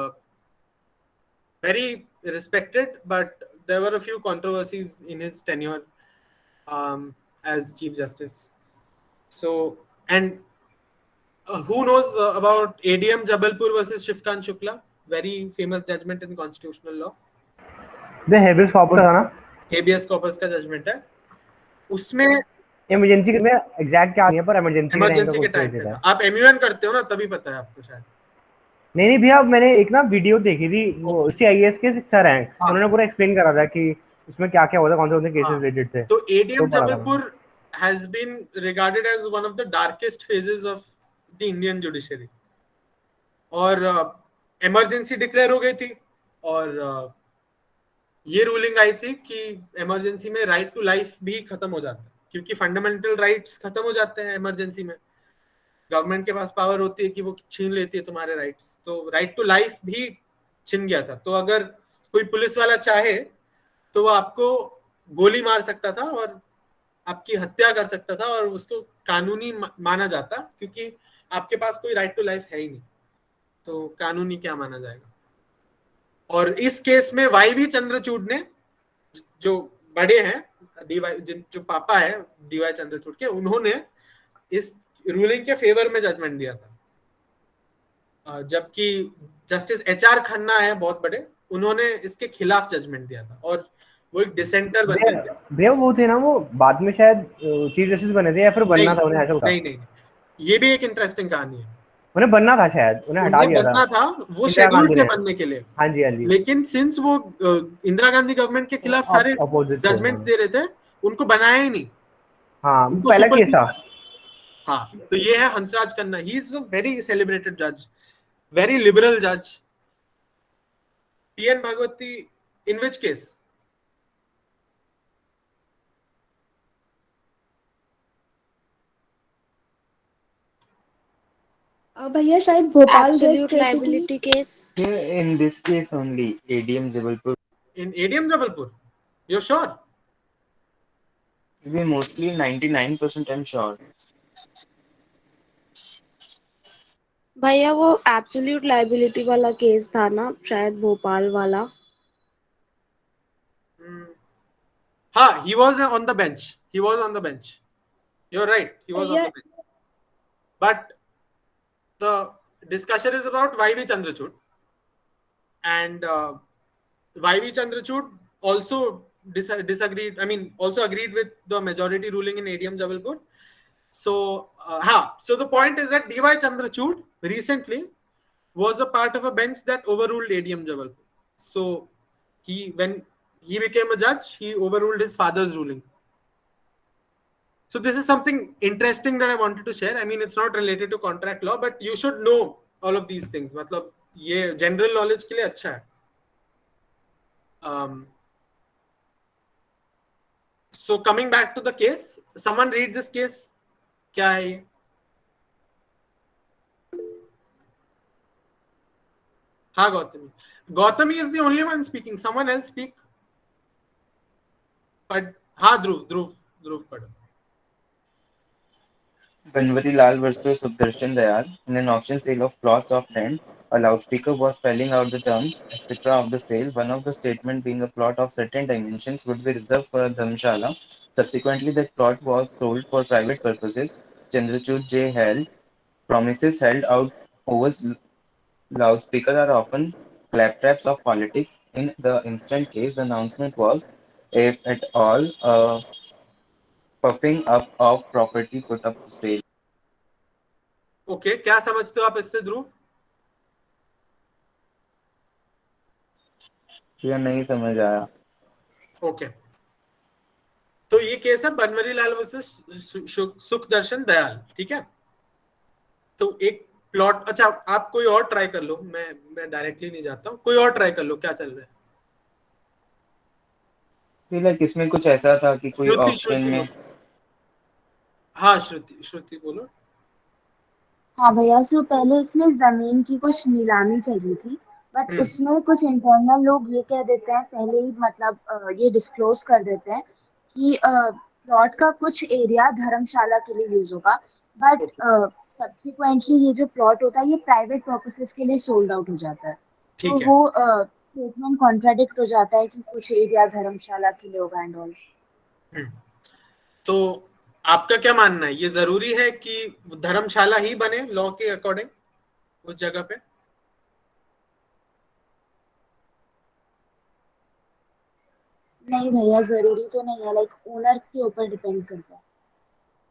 very respected, but there were a few controversies in his tenure as Chief Justice. So, and who knows about ADM Jabalpur versus Shivkant Shukla? Very famous judgment in constitutional law. The habeas corpus था ना? Habeas corpus का judgement है, उसमें emergency में exact क्या नहीं है, पर इमरजेंसी के टाइम पे आप एमयूएन करते हो ना, तभी पता है आपको शायद। नहीं भैया, मैंने एक ना वीडियो देखी थी, वो सीआईएस के सर हैं, उन्होंने पूरा एक्सप्लेन करा था कि उसमें क्या क्या होता है, कौन से केसेस रिलेटेड थे। तो ADM Jabalpur has been regarded as one of the darkest phases of the Indian judiciary, और इमरजेंसी डिक्लेयर हो गई थी और ये रूलिंग आई थी कि इमरजेंसी में राइट टू लाइफ भी खत्म हो जाता है, क्योंकि फंडामेंटल राइट्स खत्म हो जाते हैं इमरजेंसी में। गवर्नमेंट के पास पावर होती है कि वो छीन लेती है तुम्हारे राइट्स, तो राइट टू लाइफ भी छिन गया था। तो अगर कोई पुलिस वाला चाहे तो वो आपको गोली मार सकता था और आपकी हत्या कर सकता था, और उसको कानूनी माना जाता, क्योंकि आपके पास कोई राइट टू लाइफ है ही नहीं, तो कानूनी क्या माना जाएगा। और इस केस में वाईवी चंद्रचूड़ ने, जो बड़े हैं, जो पापा है डीवाई चंद्रचूड़ के, उन्होंने इस रूलिंग के फेवर में जजमेंट दिया था, जबकि जस्टिस एचआर खन्ना है बहुत बड़े, उन्होंने इसके खिलाफ जजमेंट दिया था और वो एक डिसेंटर बन गए थे। भैया वो थे ना, वो बाद में शायद चीफ जस्टिस बने थे या फिर बनना था उन्हें, ऐसा होता? नहीं, ये भी एक इंटरेस्टिंग कहानी है। उन्हें बनना था, शायद उन्हें हटा दिया था, वो शेड्यूल थे बनने के लिए। हाँ जी। लेकिन सिंस वो इंदिरा गांधी गवर्नमेंट के खिलाफ सारे जजमेंट्स दे रहे थे, उनको बनाया ही नहीं। हाँ, पहला केस था। हाँ, तो ये है Hansraj Khanna. He is a very celebrated जज, वेरी लिबरल जज। PN Bhagwati in which case? भैया शायद Bhopal absolute liability case. In this case only, ADM Jabalpur. In ADM Jabalpur, you're sure? We mostly 99% I'm sure. भैया वो एब्सोल्यूट लायबिलिटी वाला case था ना शायद भोपाल वाला। हाँ, he was on the bench. He was on the bench. You're right. He was on भैया the bench. But the discussion is about YV Chandrachud, and YV Chandrachud also disagreed. I mean, also agreed with the majority ruling in ADM Jabalpur. So, so the point is that DY Chandrachud recently was a part of a bench that overruled ADM Jabalpur. So, when he became a judge, he overruled his father's ruling. So this is something interesting that I wanted to share. I mean, it's not related to contract law, but you should know all of these things. मतलब ये general knowledge के लिए अच्छा है. So coming back to the case, someone read this case. क्या है ये? हाँ, Gautami. Gautami is the only one speaking. Someone else speak. But हाँ, Dhruv पढ़ो. Banwari Lal versus Sudarshan Dayal. In an auction sale of plots of land, a loudspeaker was spelling out the terms, etc. of the sale. One of the statement being a plot of certain dimensions would be reserved for a dharmshala. Subsequently, that plot was sold for private purposes. Chandrachud J. held. Promises held out over loudspeaker are often claptraps of politics. In the instant case, the announcement was, if at all, a puffing up of property put up for sale. Okay, क्या समझते हो आप इससे ध्रुव? ये नहीं समझ आया. Okay, तो ये केस है बनवारी लाल वर्सेस सुखदर्शन दयाल. ठीक है, तो एक प्लॉट. अच्छा, आप कोई और ट्राई कर लो. मैं डायरेक्टली नहीं जाता हूँ. कोई और ट्राई कर लो. क्या चल रहा है? लाइक इसमें कुछ ऐसा था कि कोई ऑप्शन में. हाँ, श्रुति बोलो. हाँ भैया, सो पहले इसमें जमीन की कुछ नीलामी चल रही थी, बट उसमें कुछ इंटरनल लोग ये कह देते हैं पहले ही, मतलब ये डिस्क्लोज कर देते हैं कि प्लॉट का कुछ एरिया धर्मशाला के लिए यूज होगा, बट सब्सिक्वेंटली ये जो प्लॉट होता है ये प्राइवेट पर्पसेस के लिए सोल्ड आउट हो जाता है. तो वो स्टेटमेंट कॉन्ट्राडिक्ट हो जाता है कि कुछ एरिया धर्मशाला के लिए होगा एंड ऑल. तो आपका क्या मानना है? ये जरूरी है कि धर्मशाला ही बने लॉ के अकॉर्डिंग उस जगह पे? नहीं भैया, जरूरी तो नहीं है. लाइक ओनर के ऊपर डिपेंड करता है.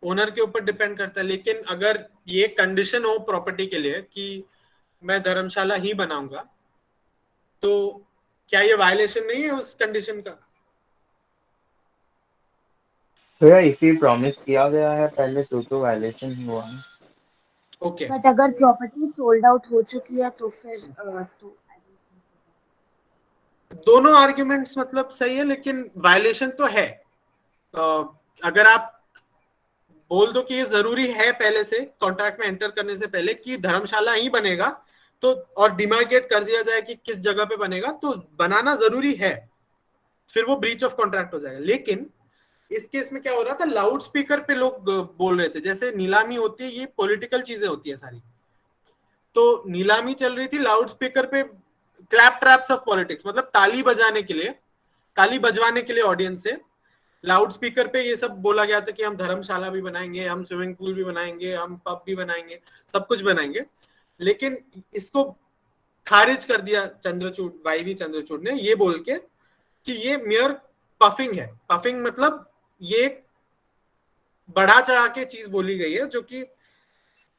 ओनर के ऊपर डिपेंड करता है, लेकिन अगर ये कंडीशन हो प्रॉपर्टी के लिए कि मैं धर्मशाला ही बनाऊंगा, तो क्या ये वायलेशन नहीं है उस कंडीशन का? भैया इसी प्रॉमिस किया गया है पहले, तो वायलेशन ही हुआ है. ओके, बट अगर प्रॉपर्टी सोल्ड आउट हो चुकी है तो फिर तो दोनों आर्ग्यूमेंट्स मतलब सही है, लेकिन वायलेशन तो है. अगर आप बोल दो कि ये जरूरी है पहले से कॉन्ट्रैक्ट में एंटर करने से पहले कि धर्मशाला ही बनेगा, तो और डिमार्केट कर दिया जाए कि किस जगह पे बनेगा, तो बनाना जरूरी है, फिर वो ब्रीच ऑफ कॉन्ट्रैक्ट हो जाएगा. लेकिन इस केस में क्या हो रहा था, लाउड स्पीकर पे लोग बोल रहे थे. जैसे नीलामी होती है, ये पॉलिटिकल चीजें होती है सारी. तो नीलामी चल रही थी लाउड स्पीकर पे, क्लैप ट्रैप्स ऑफ पॉलिटिक्स, मतलब ताली बजाने के लिए ऑडियंस से लाउड स्पीकर पे ये सब बोला गया था कि हम धर्मशाला भी बनाएंगे, हम स्विमिंग पूल भी बनाएंगे, हम पब भी बनाएंगे, सब कुछ बनाएंगे. लेकिन इसको खारिज कर दिया चंद्रचूड़, वाईवी चंद्रचूड़ ने, ये बोल के कि ये मेयर पफिंग है. पफिंग मतलब ये बढ़ा चढ़ा के चीज बोली गई है, जो कि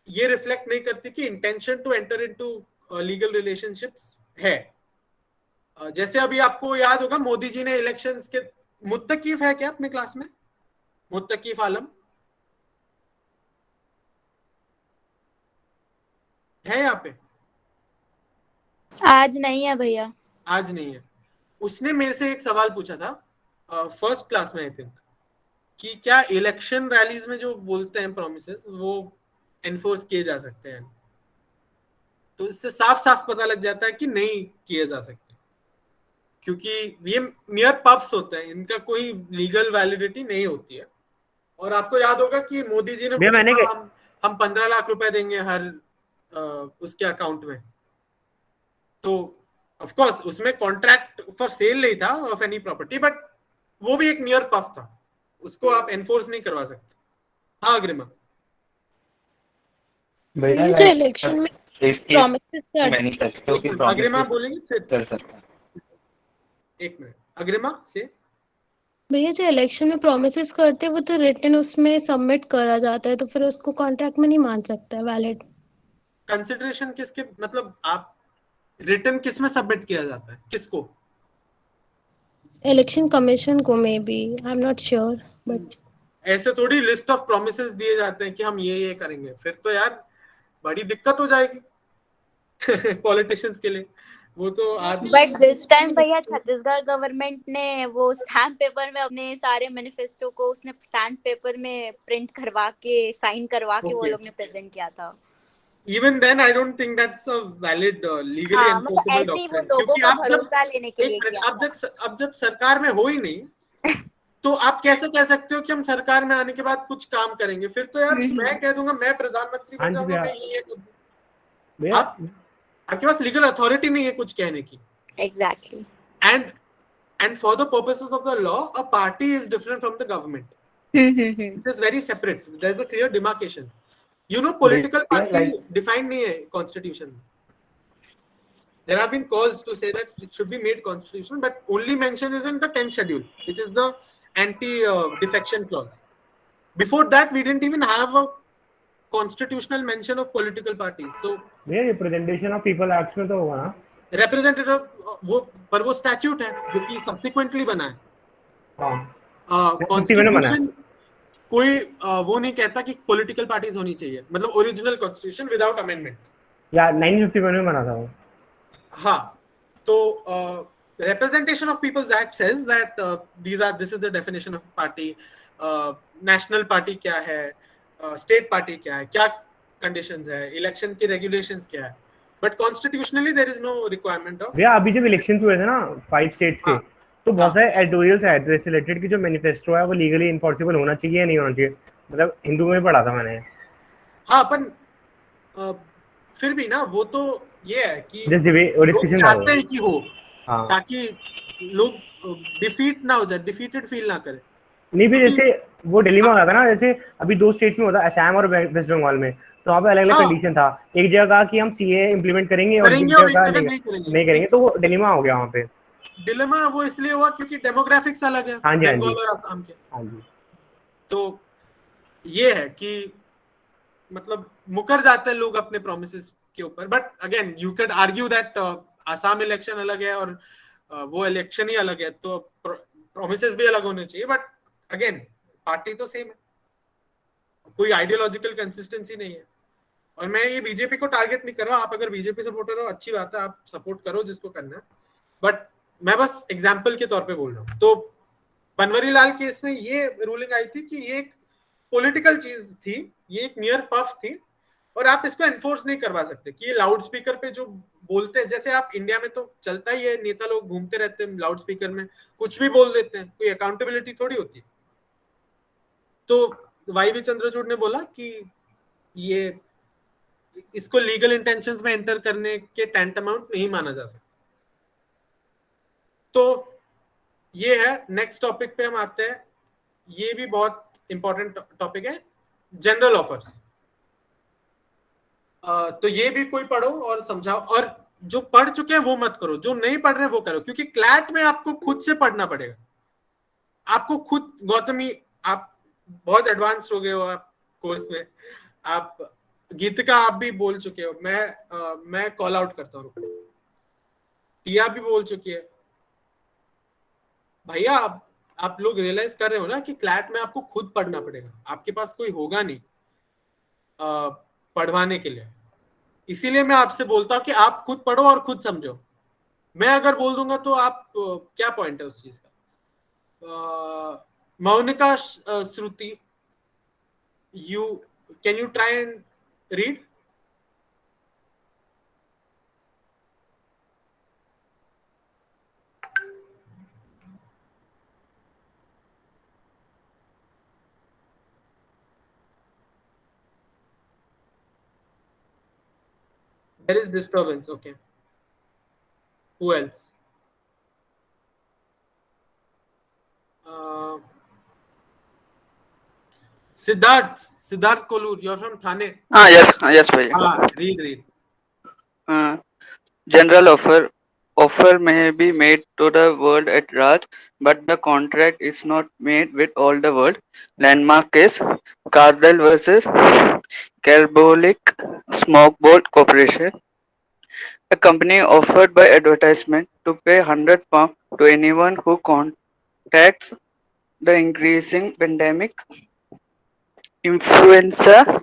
ये रिफ्लेक्ट नहीं करती कि intention to enter into legal relationships है. जैसे अभी आपको याद होगा, मोदी जी ने इलेक्शंस के, मुत्तकीफ है क्या अपने क्लास में? मुत्तकीफ आलम है यहाँ पे? आज नहीं है भैया, आज नहीं है. उसने मेरे से एक सवाल पूछा था फर्स्ट क्लास में आई थिंक, कि क्या इलेक्शन रैलीज में जो बोलते हैं प्रॉमिसेस वो एनफोर्स किए जा सकते हैं? तो इससे साफ साफ पता लग जाता है कि नहीं किए जा सकते, क्योंकि ये मियर पफ्स होते हैं, इनका कोई लीगल वैलिडिटी नहीं होती है. और आपको याद होगा कि मोदी जी ने मैंने हम 15 लाख रुपए देंगे उसके अकाउंट में, तो ऑफ कोर्स उसमें कॉन्ट्रैक्ट फॉर सेल नहीं था ऑफ एनी प्रॉपर्टी, बट वो भी एक नियर पफ था, उसको आप एनफोर्स नहीं करवा सकते। हाँ अग्रिमा। भैया ये जो इलेक्शन में इस केस प्रॉमिसेस कर मैनिफेस्टो की अग्रिमा प्रॉमिसेस बोलेंगे फिर। कर सकता है। एक मिनट अग्रिमा से। भैया जो इलेक्शन में प्रॉमिसेस करते हैं वो तो रिटन उसमें सबमिट करा जाता है, तो फिर उसको कॉन्ट्रैक्ट में नहीं मान सकता है वैलिड। कंसिडरेशन किसके, मतलब आप रिटर्न किस में सबमिट किया जाता है, किसको? इलेक्शन कमीशन को may be, I am not sure, but ऐसे थोड़ी लिस्ट ऑफ प्रोमिसेस दिए जाते हैं कि हम ये करेंगे, फिर तो यार बड़ी दिक्कत हो जाएगी पॉलिटिशियंस के लिए। वो तो आज बट दिस टाइम भैया छत्तीसगढ़ गवर्नमेंट ने वो स्टैम्प पेपर में अपने सारे मैनिफेस्टो को उसने स्टैम्प पेपर में प्रिंट करवा के साइन करवा के वो Okay. लोग ने प्रेजेंट किया था। Even then I don't think that's a valid legally हाँ, मतलब एनफोर्सेबल ऐसे ही वो डॉक्यूमेंट, लोगों क्योंकि का आप जब भरोसा लेने के लिए किया था। अब जब सरकार में हो ही नहीं तो आप कैसे कह सकते हो कि हम सरकार में आने के बाद कुछ काम करेंगे? फिर तो यार मैं कह दूंगा मैं प्रधानमंत्री हाँ बन जी जाऊंगा, भैया। मैं ये कर दूंगा। भैया आपके पास लीगल अथॉरिटी नहीं है कुछ कहने की। Exactly. And for the purposes of the law, a party is different from the government. It is very separate. There's a clear demarcation. You know, political party defined नहीं है constitution. There have been calls to say that it should be made constitutional, but only mention is in the 10th schedule, which is the anti-defection clause. Before that, we didn't even have a constitutional mention of political parties. So भैया representation of people act में तो होगा ना? representative वो statute है जो कि subsequently बना है। हाँ कॉन्स्टिट्यूशन कोई वो नहीं कहता कि पॉलिटिकल पार्टीज होनी चाहिए, मतलब ओरिजिनल कॉन्स्टिट्यूशन विदाउट अमेंडमेंट्स या 1951 में बना था वो। हाँ, तो representation of people's act says that this is the definition of party. National party क्या है, स्टेट पार्टी क्या है, क्या कंडीशंस है, इलेक्शन की रेगुलेशंस क्या है, but constitutionally there is no requirement of. भैया अभी जब इलेक्शंस हुए थे ना 5 स्टेट्स के, तो बहुत सारे एडिटोरियल्स है एड्रेस रिलेटेड की जो मैनिफेस्टो है वो लीगली इनफोर्सेबल होना चाहिए या नहीं होना चाहिए, मतलब हिंदू में पढ़ा था मैंने। हाँ पर फिर भी ना वो तो ये है कि लोग चाहते हैं कि हो, हाँ, ताकि लोग डिफीट ना हो जाए, डिफीटेड फील ना करे। नहीं भी जैसे वो दिल्ली में हो रहा था ना, जैसे अभी 2 स्टेट्स में होता है असम और वेस्ट बंगाल में, तो वहाँ पे अलग अलग कंडीशन था। एक जगह कहा कि हम सीए इंप्लीमेंट करेंगे और एक जगह नहीं करेंगे, तो वो डिलेमा हो गया वहाँ पे। डिलेमा वो इसलिए हुआ क्योंकि डेमोग्राफिक्स अलग है बंगाल और असम के। हाँ जी, तो ये है कि मतलब मुकर जाते हैं लोग अपने प्रोमिसेस के ऊपर। But again you can argue that Assam election अलग है और वो इलेक्शन ही अलग है, तो प्रोमिसेस भी अलग होने चाहिए। बट अगेन पार्टी तो सेम है, कोई आइडियोलॉजिकल कंसिस्टेंसी नहीं है। और मैं ये बीजेपी को टारगेट नहीं कर रहा, आप अगर बीजेपी सपोर्टर हो अच्छी बात है, आप सपोर्ट करो जिसको करना है, बट मैं बस एग्जाम्पल के तौर पे बोल रहा हूँ। तो बनवारीलाल केस में ये रूलिंग आई थी कि ये एक पॉलिटिकल चीज थी, ये एक नियर पफ थी, और आप इसको एनफोर्स नहीं करवा सकते कि ये लाउड स्पीकर पे जो बोलते हैं, जैसे आप इंडिया में तो चलता ही है, नेता लोग घूमते रहते हैं लाउड स्पीकर में कुछ भी बोल देते हैं, कोई अकाउंटेबिलिटी थोड़ी होती है। तो वाई वी चंद्रचूड़ ने बोला कि ये इसको लीगल इंटेंशंस में एंटर करने के टैंटमाउंट नहीं माना जा सकता। तो ये है, नेक्स्ट टॉपिक पे हम आते हैं। ये भी बहुत इंपॉर्टेंट टॉपिक है, जनरल ऑफर्स। तो ये भी कोई पढ़ो और समझाओ, और जो पढ़ चुके हैं वो मत करो, जो नहीं पढ़ रहे वो करो, क्योंकि क्लैट में आपको खुद से पढ़ना पड़ेगा। आपको खुद, गौतमी आप बहुत एडवांस हो गए हो आप कोर्स में, आप गीतिका आप भी बोल चुके हो, मैं कॉल आउट करता हूँ, टिया भी बोल चुकी है। भैया आप लोग रियलाइज कर रहे हो ना कि क्लैट में आपको खुद पढ़ना पड़ेगा, आपके पास कोई होगा नहीं पढ़वाने के लिए। इसीलिए मैं आपसे बोलता हूँ कि आप खुद पढ़ो और खुद समझो। मैं अगर बोल दूंगा तो आप क्या पॉइंट है उस चीज का? Monika Shruti, can you try and read? There is disturbance. Okay. Who else? Siddharth Kolur, you're from Thane. Yes, bhaiya. Read. General offer may be made to the world at large, but the contract is not made with all the world. Landmark case: Cardell versus Carbolic Smoke Board Corporation. A company offered by advertisement to pay £100 to anyone who contacts the increasing pandemic, influenza,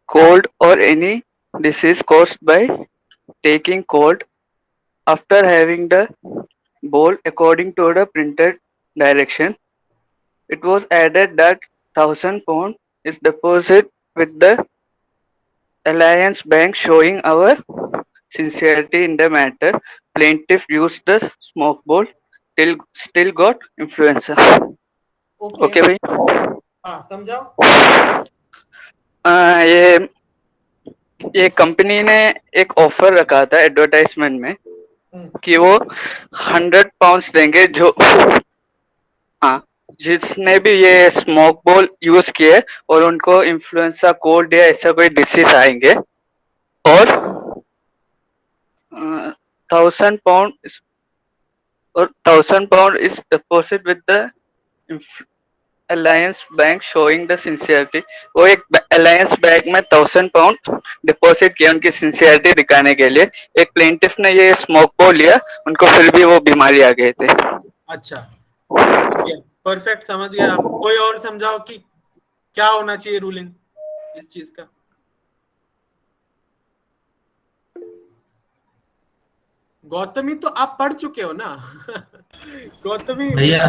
cold, or any disease caused by taking cold after having the bowl according to the printed direction. It was added that £1,000 is deposited with the Alliance Bank, showing our sincerity in the matter. Plaintiff used the smoke bowl, still got influenza. Okay भाई. हाँ समझाओ. ये company ने एक offer रखा था advertisement में कि वो £100 देंगे जो जिसने भी ये स्मोक बॉल यूज किए और उनको इन्फ्लुएंजा कोल्ड या ऐसा कोई डिसीज आएंगे और £1,000 is deposit with the Alliance Bank, showing the sincerity. वो एक Alliance Bank में £1,000 डिपॉजिट किया उनकी सिंसियरिटी दिखाने के लिए. एक प्लेंटिफ ने ये स्मोक बॉल लिया, उनको फिर भी वो बीमारी आ गए थे. अच्छा, परफेक्ट, समझ गया. कोई और समझाओ कि क्या होना चाहिए रूलिंग इस चीज का. गौतमी तो आप पढ़ चुके हो ना. गौतमी भैया.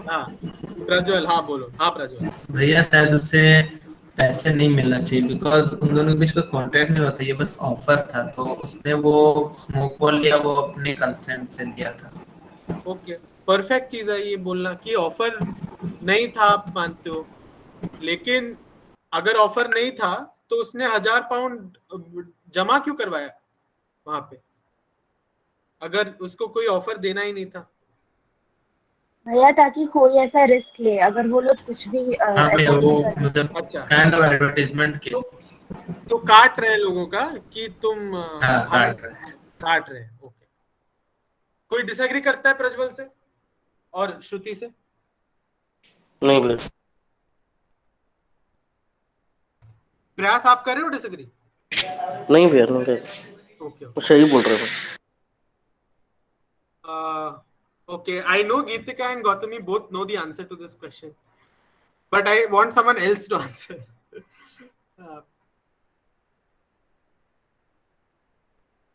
हाँ प्रज्वल. हाँ बोलो. हाँ प्रज्वल. भैया शायद उसे पैसे नहीं मिलना चाहिए बिकॉज उन दोनों के बीच कोई कॉन्ट्रैक्ट नहीं होता, ये बस ऑफर था. तो उसने वो स्मोक बॉल लिया, वो अपने कंसेंट से लिया था. ओके, परफेक्ट चीज है ये बोलना कि ऑफर नहीं था, आप मानते हो. लेकिन अगर ऑफर नहीं था तो उसने £1,000 जमा क्यों करवाया वहां पे, अगर उसको कोई ऑफर देना ही नहीं था. भैया ताकि कोई ऐसा रिस्क ले, अगर वो लोग कुछ भी अच्छा एडवर्टाइजमेंट के तो काट रहे हैं लोगों का कि तुम काट रहे हैं. ओके, कोई डिसएग्री करता है प्रज्वल से और श्रुति से? नहीं बोले. प्रयास आप कर रहे हो डिसएग्री? नहीं भैया, नहीं कर. ओके, सही बोल रहे हो. Okay, I know Geetika and Gautami both know the answer to this question, but I want someone else to answer.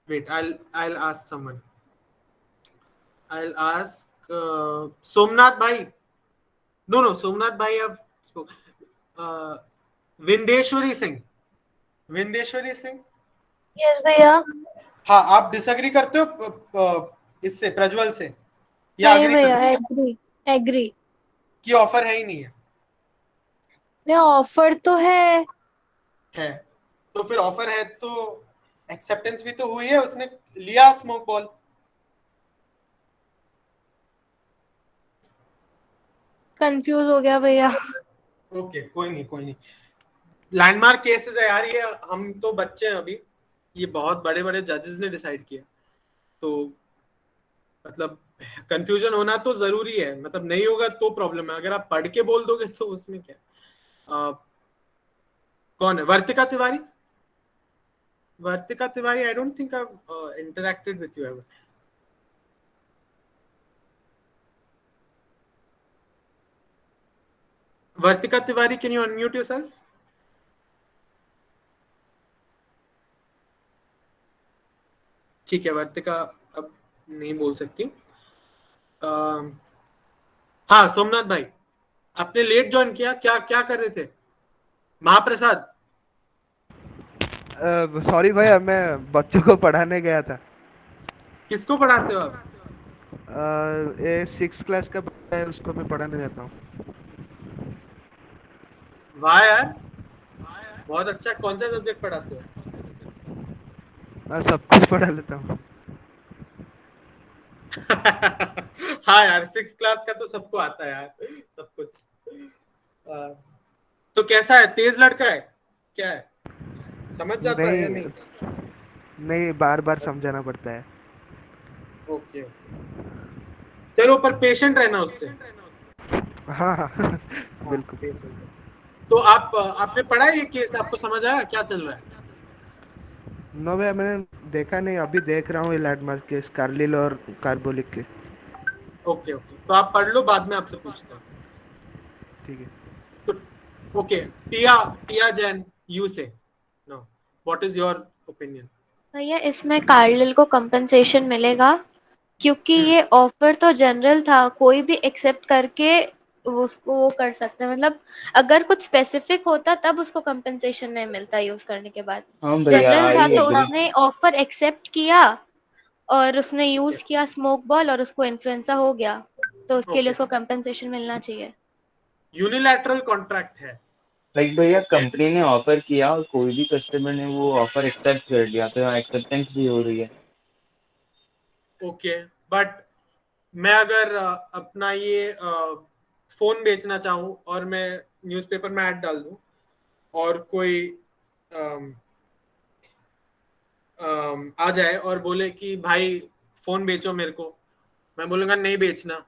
Wait, I'll ask someone. I'll ask Somnath Bhai. No, Somnath Bhai have spoke. Vindeshwari Singh. Vindeshwari Singh. Yes भैया. हाँ, आप disagree करते हो इससे, प्रज्वल से? नहीं भैया, agree कि ऑफर है ही नहीं है. ऑफर तो है. तो फिर ऑफर है तो एक्सेप्टेंस भी तो हुई है, उसने लिया स्मोक बॉल. कंफ्यूज हो गया भैया. ओके, कोई नहीं. लैंडमार्क केसेस है यार ये, हम तो बच्चे हैं अभी. ये बहुत बड़े बड़े जजेस ने डिसाइड किया, तो मतलब कंफ्यूजन होना तो जरूरी है. मतलब नहीं होगा तो प्रॉब्लम है, अगर आप पढ़ के बोल दोगे तो उसमें क्या. कौन है? Vartika Tiwari. Vartika Tiwari, I don't think I interacted with you ever. Vartika Tiwari, can you unmute yourself? ठीक है, वर्तिका अब नहीं बोल सकती. हाँ सोमनाथ भाई, आपने लेट ज्वाइन किया, क्या कर रहे थे? महाप्रसाद. सॉरी भैया, मैं बच्चों को पढ़ाने गया था. किसको पढ़ाते हो आप? ये 6th क्लास का है, उसको मैं पढ़ाने जाता हूँ. वाह यार, बहुत अच्छा. कौन सा सब्जेक्ट पढ़ाते हो? मैं सब कुछ पढ़ा लेता हूँ। हाँ यार 6 क्लास का तो सबको आता है यार सब कुछ। तो कैसा है, तेज लड़का है क्या है, समझ जाता है या नहीं? नहीं, बार बार समझाना पड़ता है। ओके ओके, चलो पर पेशेंट रहना उससे। हाँ हाँ बिल्कुल। patient। तो आपने पढ़ा है ये केस, आपको समझ आया क्या चल रहा है? नो भैया, मैंने देखा नहीं, अभी देख रहा हूँ ये लैंडमार्क केस, कार्लिल और कार्बोलिक के। ओके ओके, तो आप पढ़ लो, बाद में आपसे पूछता हूँ। ठीक है। तो okay, Tia Jain, you say no, what is your opinion? भैया इसमें कार्लिल को कंपनसेशन मिलेगा क्योंकि ये ऑफर तो जनरल था, कोई भी एक्सेप्ट करके उसको वो कर सकते हैं। मतलब अगर कुछ स्पेसिफिक होता तब उसको कंपनसेशन नहीं मिलता यूज करने के बाद। हाँ भैया, जनरल था आई तो एग्री। उसने ऑफर एक्सेप्ट किया और उसने यूज किया स्मोक बॉल और उसको इन्फ्लुएंजा हो गया, तो उसके लिए उसको कंपनसेशन मिलना चाहिए। यूनिलैटरल कॉन्ट्रैक्ट है। लाइक भैया कंपनी ने ऑफर किया और कोई भी कस्टमर ने वो ऑफर एक्सेप्ट कर लिया, तो एक्सेप्टेंस भी हो रही है। ओके बट मैं अगर अपना ये फोन बेचना चाहूँ और मैं न्यूज़पेपर में ऐड डाल दूँ और कोई आ जाए और बोले कि भाई फोन बेचो मेरे को, मैं बोलूंगा नहीं बेचना,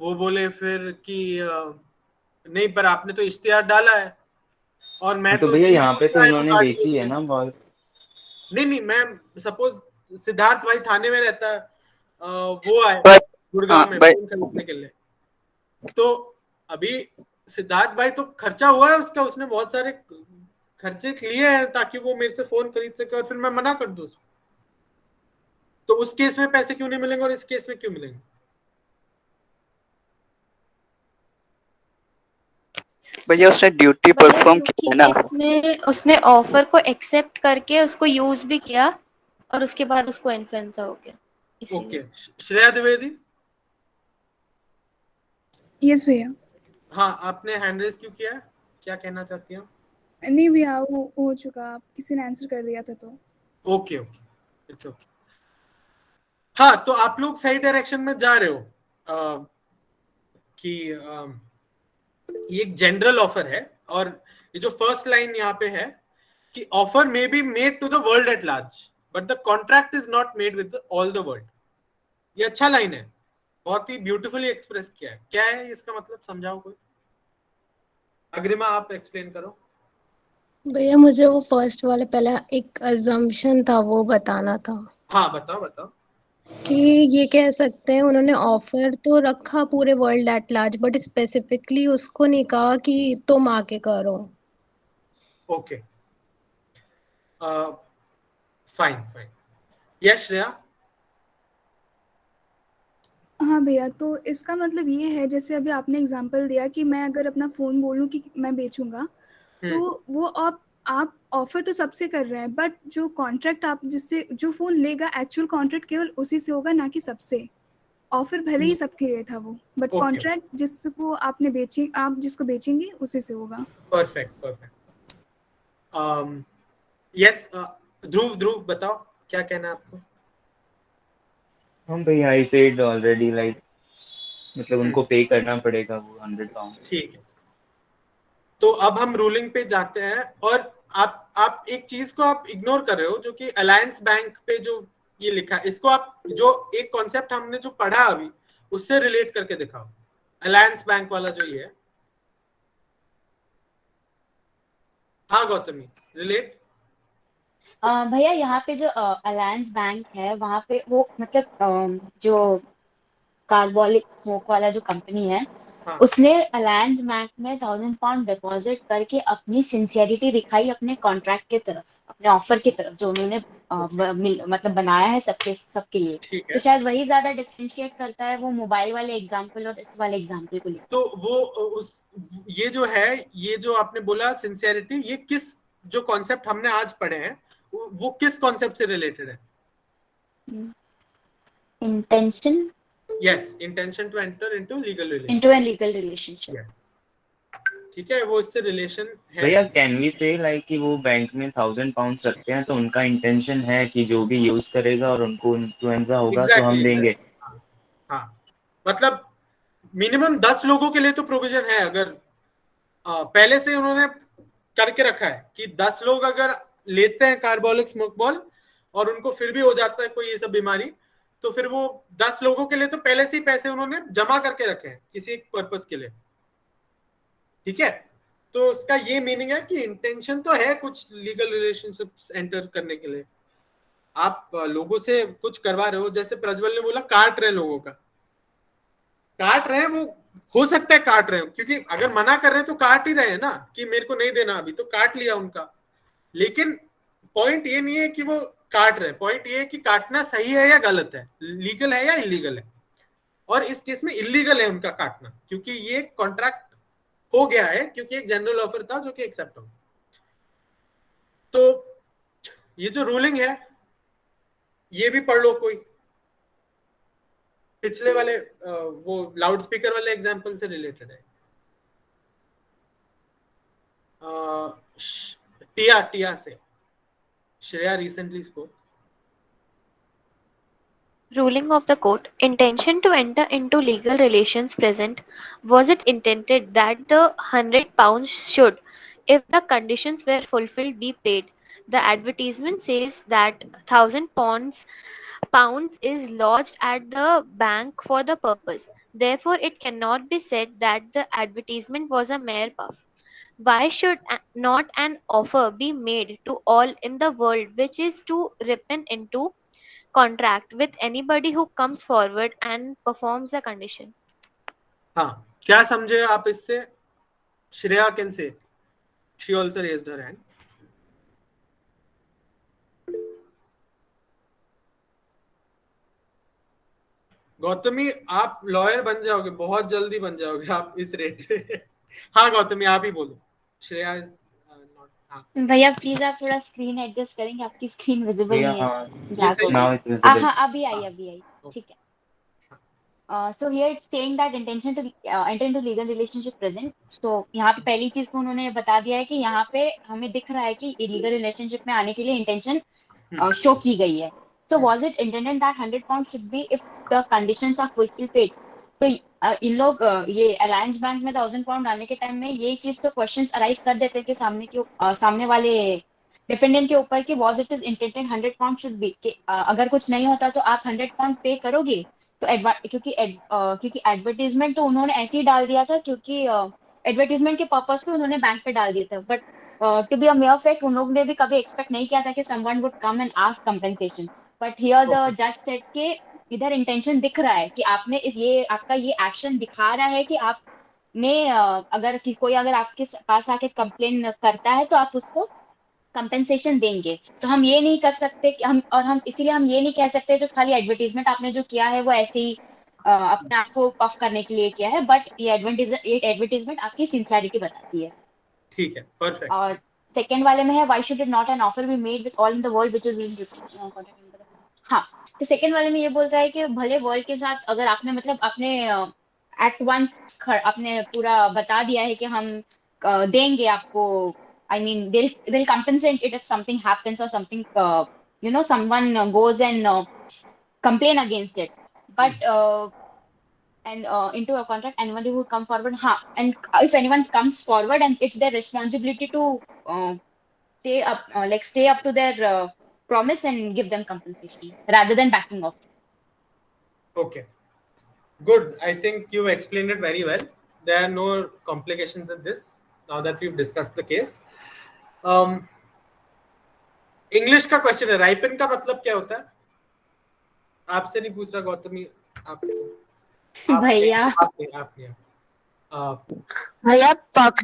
वो बोले फिर कि नहीं पर आपने तो इश्तिहार डाला है और मैं तो तो भैया यहाँ पे तो है उन्होंने गाड़ी बेची है लेके। ना बहुत। नहीं मैं सपोज सिद्धार्थ भाई थाने में रहता है, वो आए हाँ गुड़गांव में भाई, फोन खरीदने के लिए, तो अभी सिद्धार्थ भाई तो खर्चा हुआ है उसका, उसने बहुत सारे खर्चे लिए हैं ताकि वो मेरे से फोन खरीद सके, और फिर मैं मना कर दूं उसको, तो उस केस में पैसे क्यों नहीं मिलेंगे और इस केस में क्यों मिलेंगे? भैया उसने ड्यूटी भैया परफॉर्म किया है क्योंकि ना। इसमें उसने ऑफर को एक्सेप्ट करके उसको यूज भी किया और उसके बाद उसको इन्फ्लुएंजा हो गया, ओके, इसीलिए। श्रेया द्विवेदी। यस भैया। हाँ, आपने हैंड रेज क्यों किया है, क्या कहना चाहती हैं? नहीं भैया, वो हो चुका, आप किसी ने आंसर कर दिया था तो। Okay okay, it's okay. हाँ, तो आप लोग सही डायरेक्शन में जा रहे हो कि ये एक जनरल ऑफर है, और ये जो फर्स्ट लाइन यहाँ पे है कि offer may be made to the world at large but the contract is not made with all the world. ये अच्छा लाइन है, बहुत ही ब्यूटीफुली एक्सप्रेस किया है। क्या है इसका मतलब, समझाओ कोई। अग्रिमा आप एक्सप्लेन करो। भैया मुझे वो फर्स्ट वाले पहले एक अजम्पशन था वो बताना था हाँ बताओ बताओ। कि ये कह सकते हैं उन्होंने ऑफर तो रखा पूरे world at large but specifically उसको नहीं कहा कि तुम आके करो। Okay fine fine, yes Shreya. हाँ भैया, तो इसका मतलब ये है, जैसे अभी आपने एग्जांपल दिया कि मैं अगर अपना फ़ोन बोलूँ कि मैं बेचूंगा, तो वो आप ऑफर तो सबसे कर रहे हैं, बट जो कॉन्ट्रैक्ट आप जिससे जो फ़ोन लेगा, एक्चुअल कॉन्ट्रैक्ट केवल उसी से होगा, ना कि सबसे। ऑफर भले ही सबके लिए था वो, बट ओके, कॉन्ट्रैक्ट जिसको आपने बेची, आप जिसको बेचेंगे उसी से होगा। Perfect perfect. यस ध्रुव, ध्रुव बताओ क्या कहना है आपको। हाँ भैया, आई सेड ऑलरेडी, लाइक मतलब उनको पे करना पड़ेगा वो 100 पाउंड। ठीक है, तो अब हम रूलिंग पे जाते हैं, और आप एक चीज को आप इग्नोर कर रहे हो जो कि अलायंस बैंक पे जो ये लिखा है, इसको आप जो एक कॉन्सेप्ट हमने जो पढ़ा अभी उससे रिलेट करके दिखाओ। अलायंस बैंक वाला जो ये है, हाँ गौतमी रिलेट। भैया यहाँ पे जो अलायंस बैंक है वहाँ पे वो मतलब जो कार्बोलिक स्मोक वाला जो कंपनी है, हाँ। उसने अलायंस बैंक में 1000 पाउंड डिपॉजिट करके अपनी सिंसियरिटी दिखाई अपने कॉन्ट्रैक्ट के तरफ, अपने ऑफर की तरफ जो उन्होंने मतलब बनाया है सबके लिए। ठीक है, तो शायद वही ज्यादा डिफरेंशिएट करता है वो मोबाइल वाले एग्जांपल और इस वाले एग्जांपल को लेकर। तो वो उस ये जो है, ये जो आपने बोला सिंसियरिटी, ये किस जो कॉन्सेप्ट हमने आज पढ़े हैं वो किस कॉन्सेप्ट से रिलेटेड है? Intention. Yes, intention to enter into legal relationship. into a legal relationship. Yes. ठीक है, वो इससे रिलेशन है। भैया कैन वी से लाइक कि वो बैंक में 1000 पाउंड रखते हैं तो उनका इंटेंशन है कि जो भी यूज करेगा और उनको इन्फ्लुएंजा होगा तो हम देंगे। हाँ, मतलब मिनिमम 10 लोगों के लिए तो प्रोविजन है। अगर पहले से उन्होंने करके रखा है कि 10 लोग अगर लेते हैं कार्बोलिक स्मोक बॉल और उनको फिर भी हो जाता है कोई ये सब बीमारी, तो फिर वो 10 लोगों के लिए तो पहले से ही पैसे उन्होंने जमा करके रखे हैं किसी एक पर्पस के लिए। ठीक है, तो उसका ये मीनिंग है कि इंटेंशन तो है कुछ लीगल रिलेशनशिप्स एंटर करने के लिए। आप लोगों से कुछ करवा रहे हो, जैसे प्रज्वल ने बोला काट रहे हैं लोगों का, काट रहे हैं, वो हो सकता है काट रहे हो, क्योंकि अगर मना कर रहे हैं तो काट ही रहे हैं ना कि मेरे को नहीं देना अभी, तो काट लिया उनका। लेकिन पॉइंट ये नहीं है कि वो काट रहे हैं, पॉइंट ये है कि काटना सही है या गलत है, लीगल है या इलीगल है। और इस केस में इलीगल है उनका काटना, क्योंकि ये कॉन्ट्रैक्ट हो गया है, क्योंकि एक जनरल ऑफर था जो कि एक्सेप्ट हो। तो ये जो रूलिंग है ये भी पढ़ लो कोई, पिछले वाले वो लाउड स्पीकर वाले एग्जांपल से रिलेटेड है। टिया से Shreya recently spoke. Ruling of the court. Intention to enter into legal relations present. Was it intended that the £100 should, if the conditions were fulfilled, be paid? The advertisement says that £1,000 is lodged at the bank for the purpose. Therefore, it cannot be said that the advertisement was a mere puff. Why should not an offer be made to all in the world which is to ripen into contract with anybody who comes forward and performs the condition? हाँ, क्या समझे आप इससे? Shreya can say, she also raised her hand. Gautami, आप lawyer बन जाओगे, बहुत जल्दी बन जाओगे आप इस रेट पे। हाँ गौतमी, आप ही बोलो। श्रेया इज भैया प्लीज आप थोड़ा स्क्रीन एडजस्ट करेंगे, आपकी स्क्रीन विजिबल नहीं है, ब्लैक हो गई। हाँ अभी आई, ठीक है। So here it's saying that intention to enter into legal relationship present. So यहाँ पे पहली चीज को उन्होंने बता दिया है कि यहाँ पे हमें दिख रहा है कि illegal relationship में आने के लिए intention शो की गई है। So was it intended that £100 should be if the conditions are fulfilled? तो इन लोग ये अलायंस बैंक में £1,000 डालने के टाइम में ये चीज तो क्वेश्चंस अराइज कर देते हैं कि सामने वाले डिफेंडेंट के ऊपर कि was it is intended £100 should be कि अगर कुछ नहीं होता तो आप £100 पे करोगे। तो क्योंकि एडवर्टीजमेंट तो उन्होंने ऐसे ही डाल दिया था, क्योंकि एडवर्टीजमेंट के पर्पस पे उन्होंने बैंक पे डाल दिया था, but to be a mere fact उन लोगों ने भी कभी एक्सपेक्ट नहीं किया था कि someone would come and ask compensation. But here the जज सेड के इधर इंटेंशन दिख रहा है कि आपने आपका ये एक्शन दिखा रहा है कि आपने कोई अगर आपके पास आके कंप्लेन करता है तो आप उसको कंपेंसेशन देंगे। तो हम ये नहीं कर सकते कि हम इसीलिए हम ये नहीं कह सकते जो खाली एडवर्टीजमेंट आपने जो किया है वो ऐसे ही अपने आप को पफ करने के लिए किया है, बट ये एडवर्टीजमेंट आपकी सिंसियरिटी बताती है। ठीक है, परफेक्ट। और सेकंड वाले में है why should it not an offer B made with all in the world which is हाँ, तो सेकंड वाले में ये बोलता है कि भले वर्ल्ड के साथ अगर आपने मतलब आपने एट वंस आपने पूरा बता दिया है कि हम देंगे आपको, I mean, they'll compensate it if something happens or something, someone goes and complain against it. But into a contract, anyone who come forward, and if anyone comes forward, and it's their responsibility to stay up to their promise and give them compensation rather than backing off. Okay, good. I think you explained it very well. There are no complications in this now that we've discussed the case. English का question है, ripen का मतलब क्या होता है? आपसे नहीं पूछ रहा गौतमी, भैया भैया पक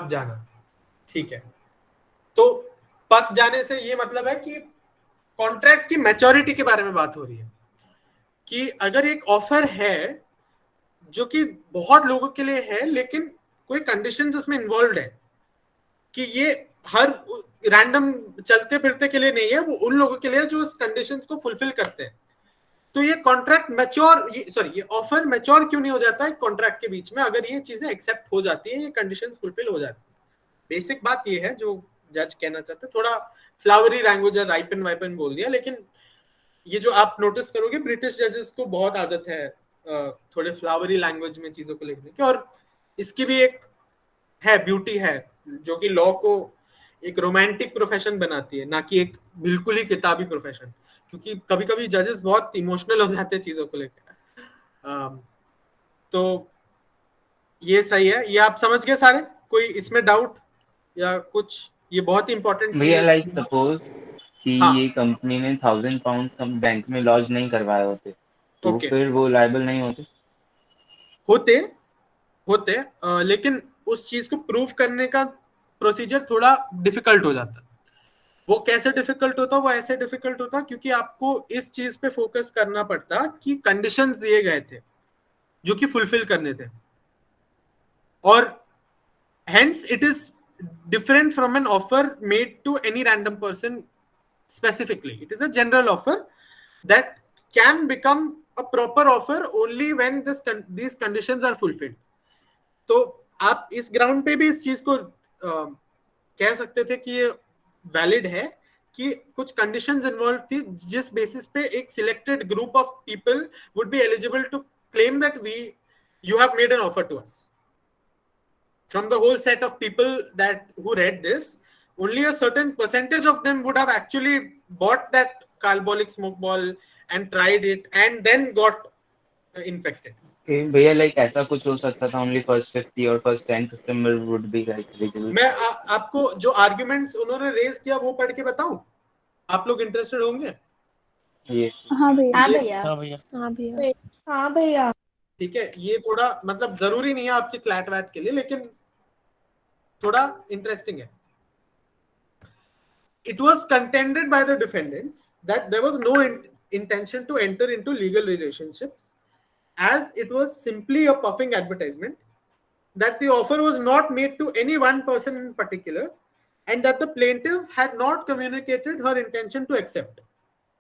जाना। ठीक है, तो पक जाने से ये मतलब है कि कॉन्ट्रैक्ट की मैच्योरिटी के बारे में बात हो रही है कि अगर एक ऑफर है जो कि बहुत लोगों के लिए है लेकिन कोई कंडीशंस उसमें इन्वॉल्व है कि ये हर रैंडम चलते फिरते के लिए नहीं है, वो उन लोगों के लिए जो इस कंडीशंस को फुलफिल करते हैं। तो ये कॉन्ट्रैक्ट मैच्योर, ये ऑफर मैच्योर क्यों नहीं हो जाता है कॉन्ट्रैक्ट के बीच में, अगर ये चीजें एक्सेप्ट हो जाती है, ये कंडीशंस फुलफिल हो जाती है। बेसिक बात ये है जो जज कहना चाहते हैं। थोड़ा फ्लावरी लैंग्वेज है, राइपन वाइपन बोल दिया, लेकिन ये जो आप नोटिस करोगे ब्रिटिश जजेस को बहुत आदत है थोड़े फ्लावरी लैंग्वेज में चीजों को लिखने की, और इसकी भी एक है ब्यूटी है जो कि लॉ को एक रोमांटिक प्रोफेशन बनाती है, ना कि एक बिल्कुल ही किताबी प्रोफेशन, क्योंकि कभी कभी जजेस बहुत इमोशनल हो जाते हैं चीजों को लेकर। तो ये सही है, ये आप समझ गए सारे? कोई इसमें डाउट या कुछ? ये बहुत इंपॉर्टेंट भैया चीज लाइक सपोज कि हाँ। ये कंपनी ने 1000 पाउंड्स कम बैंक में लॉज नहीं करवाए होते, तो ओके। फिर वो लायबल नहीं होते? होते लेकिन उस चीज को प्रूव करने का प्रोसीजर थोड़ा डिफिकल्ट हो जाता है। वो कैसे डिफिकल्ट होता? वो ऐसे डिफिकल्ट होता क्योंकि आपको इस चीज पे फोकस करना पड़ता कि कंडीशंस दिए गए थे जो कि फुलफिल करने थे, और hence it is different from an offer made to any random person specifically. It is a general offer that can become a proper offer only when these conditions are fulfilled. तो आप इस ground पे भी इस चीज को कह सकते थे कि ये वैलिड है कि कुछ कंडीशंस इन्वॉल्व थी जिस बेसिस पे एक selected group of people would be eligible to claim that you have made an offer to us. From the whole set of people who read this, only a certain percentage of them would have actually bought that carbolic smoke ball and tried it and then got infected. भैया like ऐसा कुछ हो सकता था only first 50 or first 10 customer would be like eligible? मैं आपको जो arguments उन्होंने रेज किया वो पढ़ के बताऊं? आप लोग इंटरेस्टेड होंगे? हाँ भैया। हाँ भैया। हाँ भैया। हाँ भैया। ठीक है, ये थोड़ा मतलब जरूरी नहीं है आपकी क्लैट वैट के लिए, लेकिन थोड़ा इंटरेस्टिंग है. It was contended by the defendants that there was no intention to enter into legal relationships, as it was simply a puffing advertisement, that the offer was not made to any one person in particular, and that the plaintiff had not communicated her intention to accept.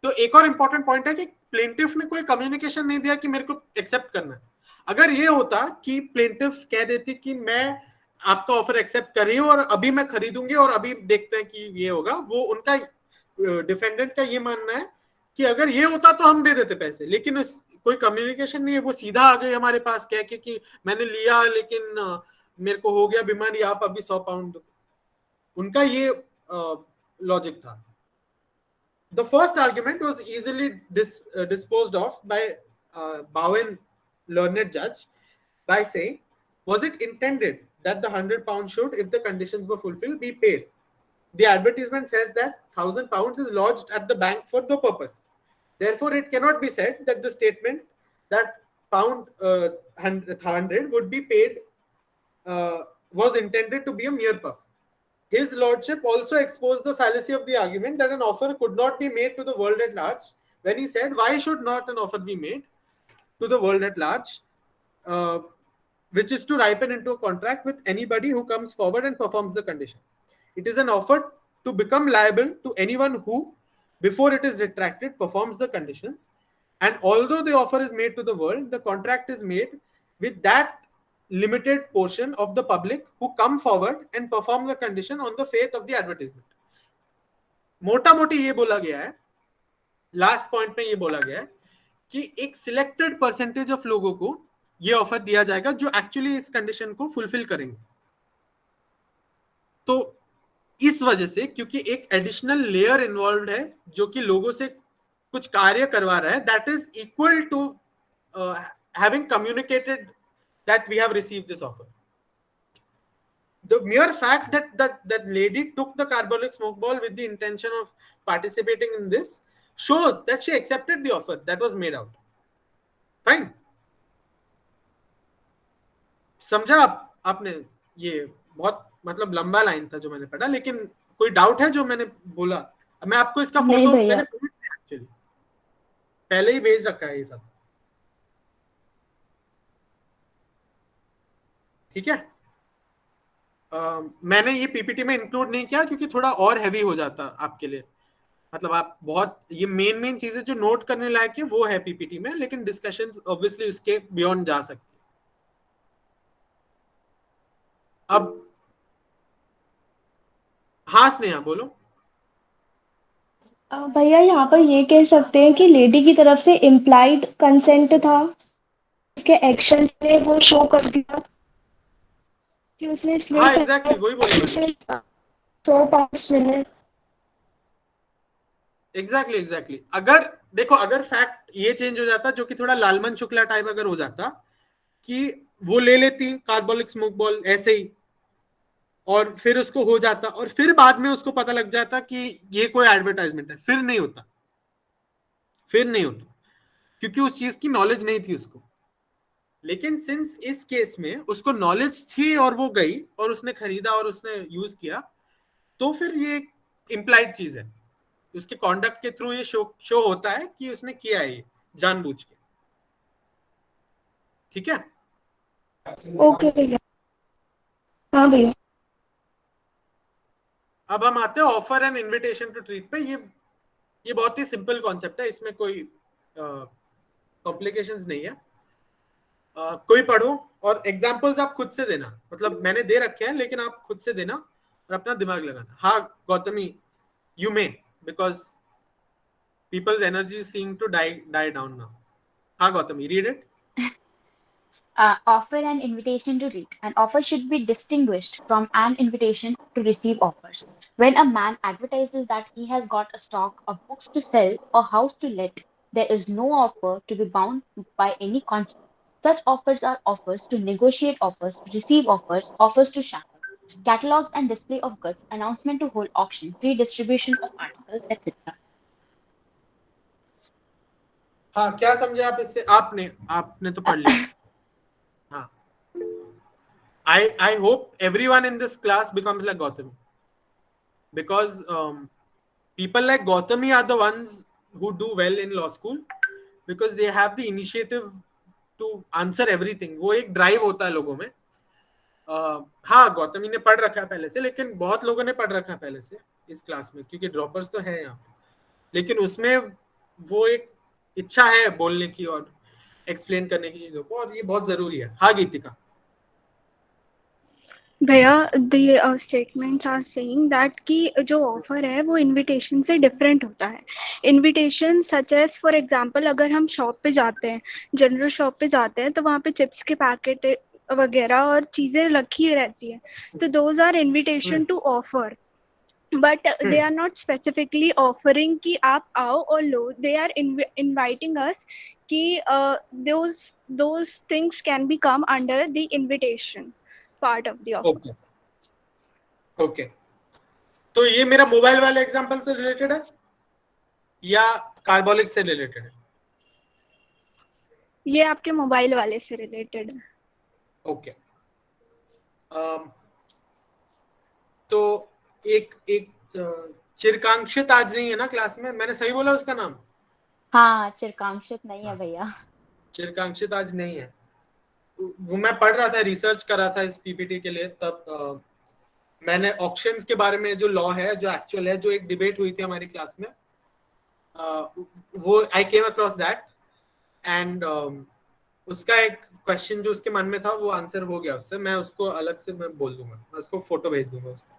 तो एक और important point है कि plaintiff ने कोई communication नहीं दिया कि मेरे को एक्सेप्ट करना है. अगर ये होता कि प्लेंटिफ कह देती कि मैं आपका ऑफर एक्सेप्ट कर रही हूं और अभी मैं खरीदूंगी और अभी देखते हैं कि ये होगा, वो उनका डिफेंडेंट का ये मानना है कि अगर ये होता तो हम दे देते पैसे, लेकिन कोई कम्युनिकेशन नहीं है. वो सीधा आ गए हमारे पास कह के कि मैंने लिया लेकिन मेरे को हो गया बीमारी, आप अभी 100 पाउंड दो. उनका ये लॉजिक था. The first argument was easily disposed of by Bowen learned judge by saying, was it intended that the 100 pounds should, if the conditions were fulfilled, be paid? The advertisement says that 1000 pounds is lodged at the bank for the purpose. Therefore, it cannot be said that the statement that pound 100 would be paid was intended to be a mere puff. His lordship also exposed the fallacy of the argument that an offer could not be made to the world at large, when he said, why should not an offer be made to the world at large, which is to ripen into a contract with anybody who comes forward and performs the condition. It is an offer to become liable to anyone who, before it is retracted, performs the conditions. And although the offer is made to the world, the contract is made with that limited portion of the public who come forward and perform the condition on the faith of the advertisement. मोटा मोटी ये बोला गया है, last point में ये बोला गया है कि एक सिलेक्टेड परसेंटेज ऑफ लोगों को ये ऑफर दिया जाएगा जो एक्चुअली इस कंडीशन को फुलफिल करेंगे. तो इस वजह से, क्योंकि एक एडिशनल लेयर इन्वॉल्व है जो कि लोगों से कुछ कार्य करवा रहा है, that is equal to having communicated that we have received this offer. The mere fact that lady took the carbolic smoke ball with the intention of participating in this shows that she accepted the offer that was made out. Fine. समझा आपने? ये बहुत मतलब लंबा line था जो मैंने पढ़ा, लेकिन कोई डाउट है जो मैंने बोला? मैं आपको इसका फोटो मैंने एक्चुअली पहले ही भेज रखा है ये सब. ठीक है. मैंने ये पीपीटी में इंक्लूड नहीं किया क्योंकि थोड़ा और हैवी हो जाता आपके लिए. मतलब आप बहुत ये मेन चीजें जो नोट करने लायक है वो है पीपीटी में, लेकिन डिस्कशंस ऑब्वियसली उसके बियॉन्ड जा सकती है। अब हाँ स्नेहा बोलो। भैया यहाँ पर ये कह सकते हैं कि लेडी की तरफ से इम्प्लाइड कंसेंट था, उसके एक्शन से वो शो कर दिया कि उसने इसलिए हाँ एग्जैक्टली वही बोला मैंने। 100 पाउंड मिले। एग्जैक्टली अगर देखो, अगर फैक्ट ये चेंज हो जाता, जो कि थोड़ा लालमन शुक्ला टाइप अगर हो जाता कि वो ले लेती कार्बोलिक स्मोक बॉल ऐसे ही, और फिर उसको हो जाता, और फिर बाद में उसको पता लग जाता कि ये कोई एडवर्टाइजमेंट है, फिर नहीं होता क्योंकि उस चीज की नॉलेज नहीं थी उसको। लेकिन सिंस इस केस में उसको नॉलेज थी और वो गई और उसने खरीदा और उसने यूज किया, तो फिर ये इम्प्लाइड चीज है, उसके कॉन्डक्ट के थ्रू ये शो होता है कि उसने किया है ये जानबूझ के। ठीक है, ओके भैया। हाँ भैया। अब हम आते हैं offer and invitation to treat पे। ये बहुत ही सिंपल कॉन्सेप्ट है, इसमें कोई कॉम्प्लिकेशंस नहीं है। कोई पढ़ो और एग्जांपल्स आप खुद से देना, मतलब मैंने दे रखे हैं लेकिन आप खुद से देना और अपना दिमाग लगाना। हाँ Gautami, you may, because people's energy seem to die down now. हाँ Gautami, read it. Offer and invitation to read. An offer should be distinguished from an invitation to receive offers. When a man advertises that he has got a stock of books to sell or house to let, there is no offer to be bound by any contract. Such offers are offers to negotiate offers, to receive offers, offers to sample, catalogs and display of goods, announcement to hold auction, free distribution of articles, etc. हाँ क्या समझे आप इससे? आपने तो पढ़ लिया। हाँ, I hope everyone in this class becomes like Gautami, because people like Gautami are the ones who do well in law school because they have the initiative to answer everything. वो एक ड्राइव होता है लोगों में। हाँ गौतमी ने पढ़ रखा है पहले से, लेकिन बहुत लोगों ने पढ़ रखा है पहले से इस क्लास में, क्योंकि ड्रॉपर्स तो है यहाँ पे, लेकिन उसमें वो एक इच्छा है बोलने की और एक्सप्लेन करने की चीजों को, और ये बहुत जरूरी है। हाँ गीतिका। भैया the statements are saying that कि जो ऑफर है वो इनविटेशन से डिफरेंट होता है। Invitation such as for example, अगर हम शॉप पे जाते हैं, जनरल शॉप पे जाते हैं, तो वहाँ पे चिप्स के पैकेट वगैरह और चीजें रखी रहती है, तो those are invitation to offer, but they are not specifically offering कि आप आओ और लो। दे आर इनवाइटिंग अस कि those things can be come under the invitation part of the offer. Okay, तो ये मेरा मोबाइल वाले एग्जांपल से रिलेटेड है या कार्बोलिक से रिलेटेड है? ये आपके मोबाइल वाले से रिलेटेड है। ओके, तो एक चिरकांक्षित आज नहीं है ना क्लास में? मैंने सही बोला उसका नाम? हाँ, चिरकांक्षित नहीं है भैया। चिरकांक्षित आज नहीं है। वो मैं पढ़ रहा था, रिसर्च कर रहा था इस पीपीटी के लिए, तब मैंने ऑक्शंस के बारे में जो लॉ है, जो एक्चुअल है, जो एक डिबेट हुई थी हमारी क्लास में, वो आई केम अक्रॉस दैट, एंड उसका एक क्वेश्चन जो उसके मन में था वो आंसर हो गया उससे। मैं उसको अलग से मैं बोल दूंगा, मैं उसको फोटो भेज दूंगा उसका।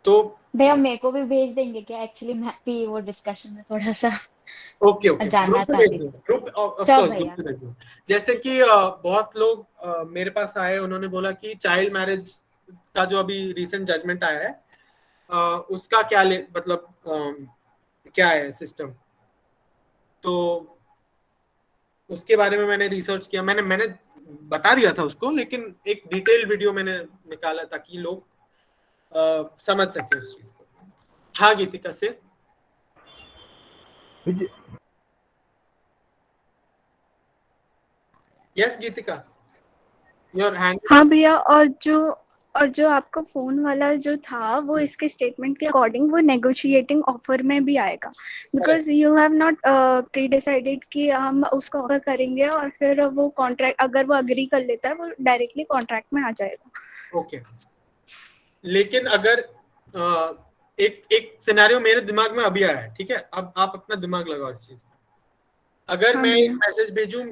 तो भैया मेरे को भी भेज देंगे क्या? एक्चुअली मैं भी वो डिस्कशन में थोड़ा सा ओके जानना चाहती हूँ। Group of course. जैसे कि बहुत लोग मेरे पास आए, उन्होंने बोला कि चाइल्ड मैरिज का जो अभी रिसेंट जजमेंट आया है उसका क्या मतलब क्या है सिस्टम, तो उसके बारे में मैंने रिसर्च किया। मैंने बता दिया था उसको, लेकिन एक डिटेल वीडियो मैंने निकाला ताकि लोग समझ सके उस चीज को। हाँ गीतिका से। Yes Geetika, your hand. हाँ भैया, और जो आपका फोन वाला जो था वो इसके स्टेटमेंट के अकॉर्डिंग वो नेगोशिएटिंग ऑफर में भी आएगा, because you have not pre decided कि हम उसको ऑफर करेंगे और फिर वो कॉन्ट्रैक्ट अगर वो अग्री कर लेता है वो डायरेक्टली कॉन्ट्रैक्ट में आ जाएगा। ओके, लेकिन अगर एक सिनेरियो मेरे दिमाग में अभी आया है, ठीक है? अब आप अपना दिमाग लगाओ इस चीज में। अगर मैं एक मैसेज भेजूं,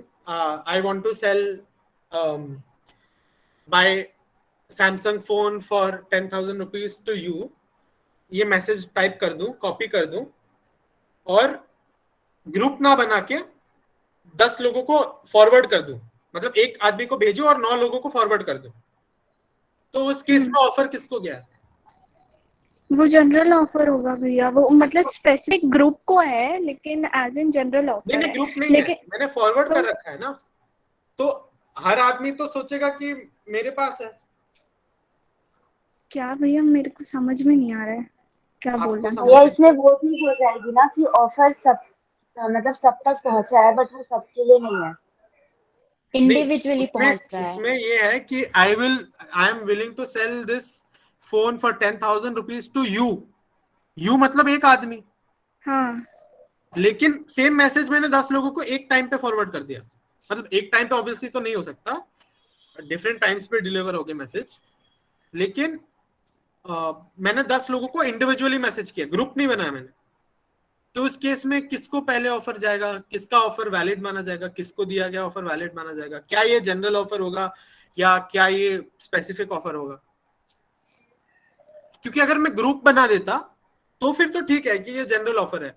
I want to sell by Samsung phone for 10,000 rupees to you, ये मैसेज टाइप कर दूं, कॉपी कर दूं और ग्रुप ना बना के 10 लोगों को फॉरवर्ड कर दूं, मतलब एक आदमी को भेजो और 9 लोगों को फॉरवर्ड कर दूं, तो उस केस में ऑफर किसको गया? वो जनरल ऑफर होगा भैया, वो मतलब स्पेसिफिक ग्रुप को है लेकिन एज इन जनरल ऑफर नहीं, है। ग्रुप नहीं लेकिन है, मैंने फॉरवर्ड कर रखा है ना, तो हर आदमी तो सोचेगा कि मेरे पास है। क्या भैया, मेरे को समझ में नहीं आ रहा है क्या बोल रहे हैं। भैया इसमें वो चीज हो जाएगी ना कि ऑफर सब मतलब सब तक पहुंचा है बट वो सबके लिए नहीं है, इंडिविजुअली पहुंच रहा है। उसमें ये है कि I am willing to sell this phone for 10,000 rupees to you मतलब एक आदमी। हाँ, लेकिन सेम मैसेज मैंने 10 लोगों को एक टाइम पे फॉरवर्ड कर दिया, मतलब एक टाइम पे ऑब्वियसली तो नहीं हो सकता, डिफरेंट टाइम्स पे डिलीवर हो गए मैसेज, लेकिन मैंने 10 लोगों को इंडिविजुअली मैसेज किया, ग्रुप नहीं बनाया मैंने। तो उस केस में किसको पहले ऑफर जाएगा, किसका ऑफर वैलिड माना जाएगा, किसको दिया गया ऑफर वैलिड माना जाएगा? क्या ये जनरल ऑफर होगा या क्या ये स्पेसिफिक ऑफर होगा? क्योंकि अगर मैं ग्रुप बना देता तो फिर तो ठीक है कि ये जनरल ऑफर है,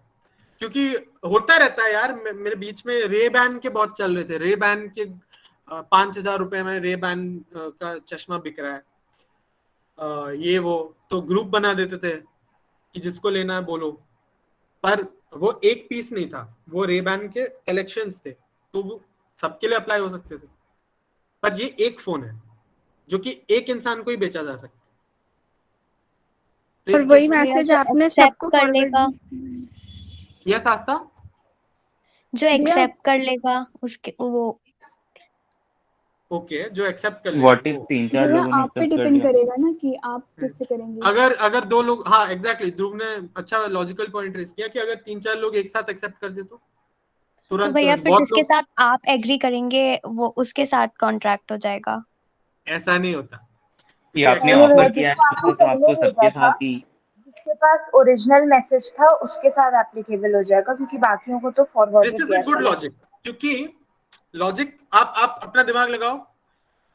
क्योंकि होता रहता है यार। मेरे बीच में रे बैन के बहुत चल रहे थे, रे बैन के 5,000 रुपए में रे बैन का चश्मा बिक रहा है, ये वो, तो ग्रुप बना देते थे कि जिसको लेना है बोलो, पर वो एक पीस नहीं था, वो रेबैन के कलेक्शंस थे, तो वो सबके लिए अप्लाई हो सकते थे। पर ये एक फोन है जो कि एक इंसान को ही बेचा जा सकता है। और वही मैसेज आपने सबको कर लेगा, यस आस्था, जो एक्सेप्ट कर लेगा उसके वो ओके, जो एक्सेप्ट कर व्हाट लेगा। इफ 3-4 भैया लोगों ने आप पे एक्सेप्ट कर डिपेंड लिया? करेगा ना कि आप किससे करेंगे। अगर 2 लोग, हाँ एग्जैक्टली, ध्रुव ने अच्छा लॉजिकल पॉइंट रेज किया कि अगर 3-4 लोग एक साथ एक्सेप्ट कर दे तो तो तुरंत भैया फिर बहुत जिसके लोग, साथ आप एग्री करेंगे वो उसके साथ कॉन्ट्रैक्ट हो जाएगा। ऐसा नहीं होता कि आपने ऑफर किया है आपको तो आपको पहले सबके भेजा था, साथ ही जिसके पास ओरिजिनल मैसेज था उसके साथ एप्लीकेबल हो जाएगा, क्योंकि बाकियों को तो forward this he is a किया गुड था। लॉजिक, क्योंकि लॉजिक आप अपना दिमाग लगाओ,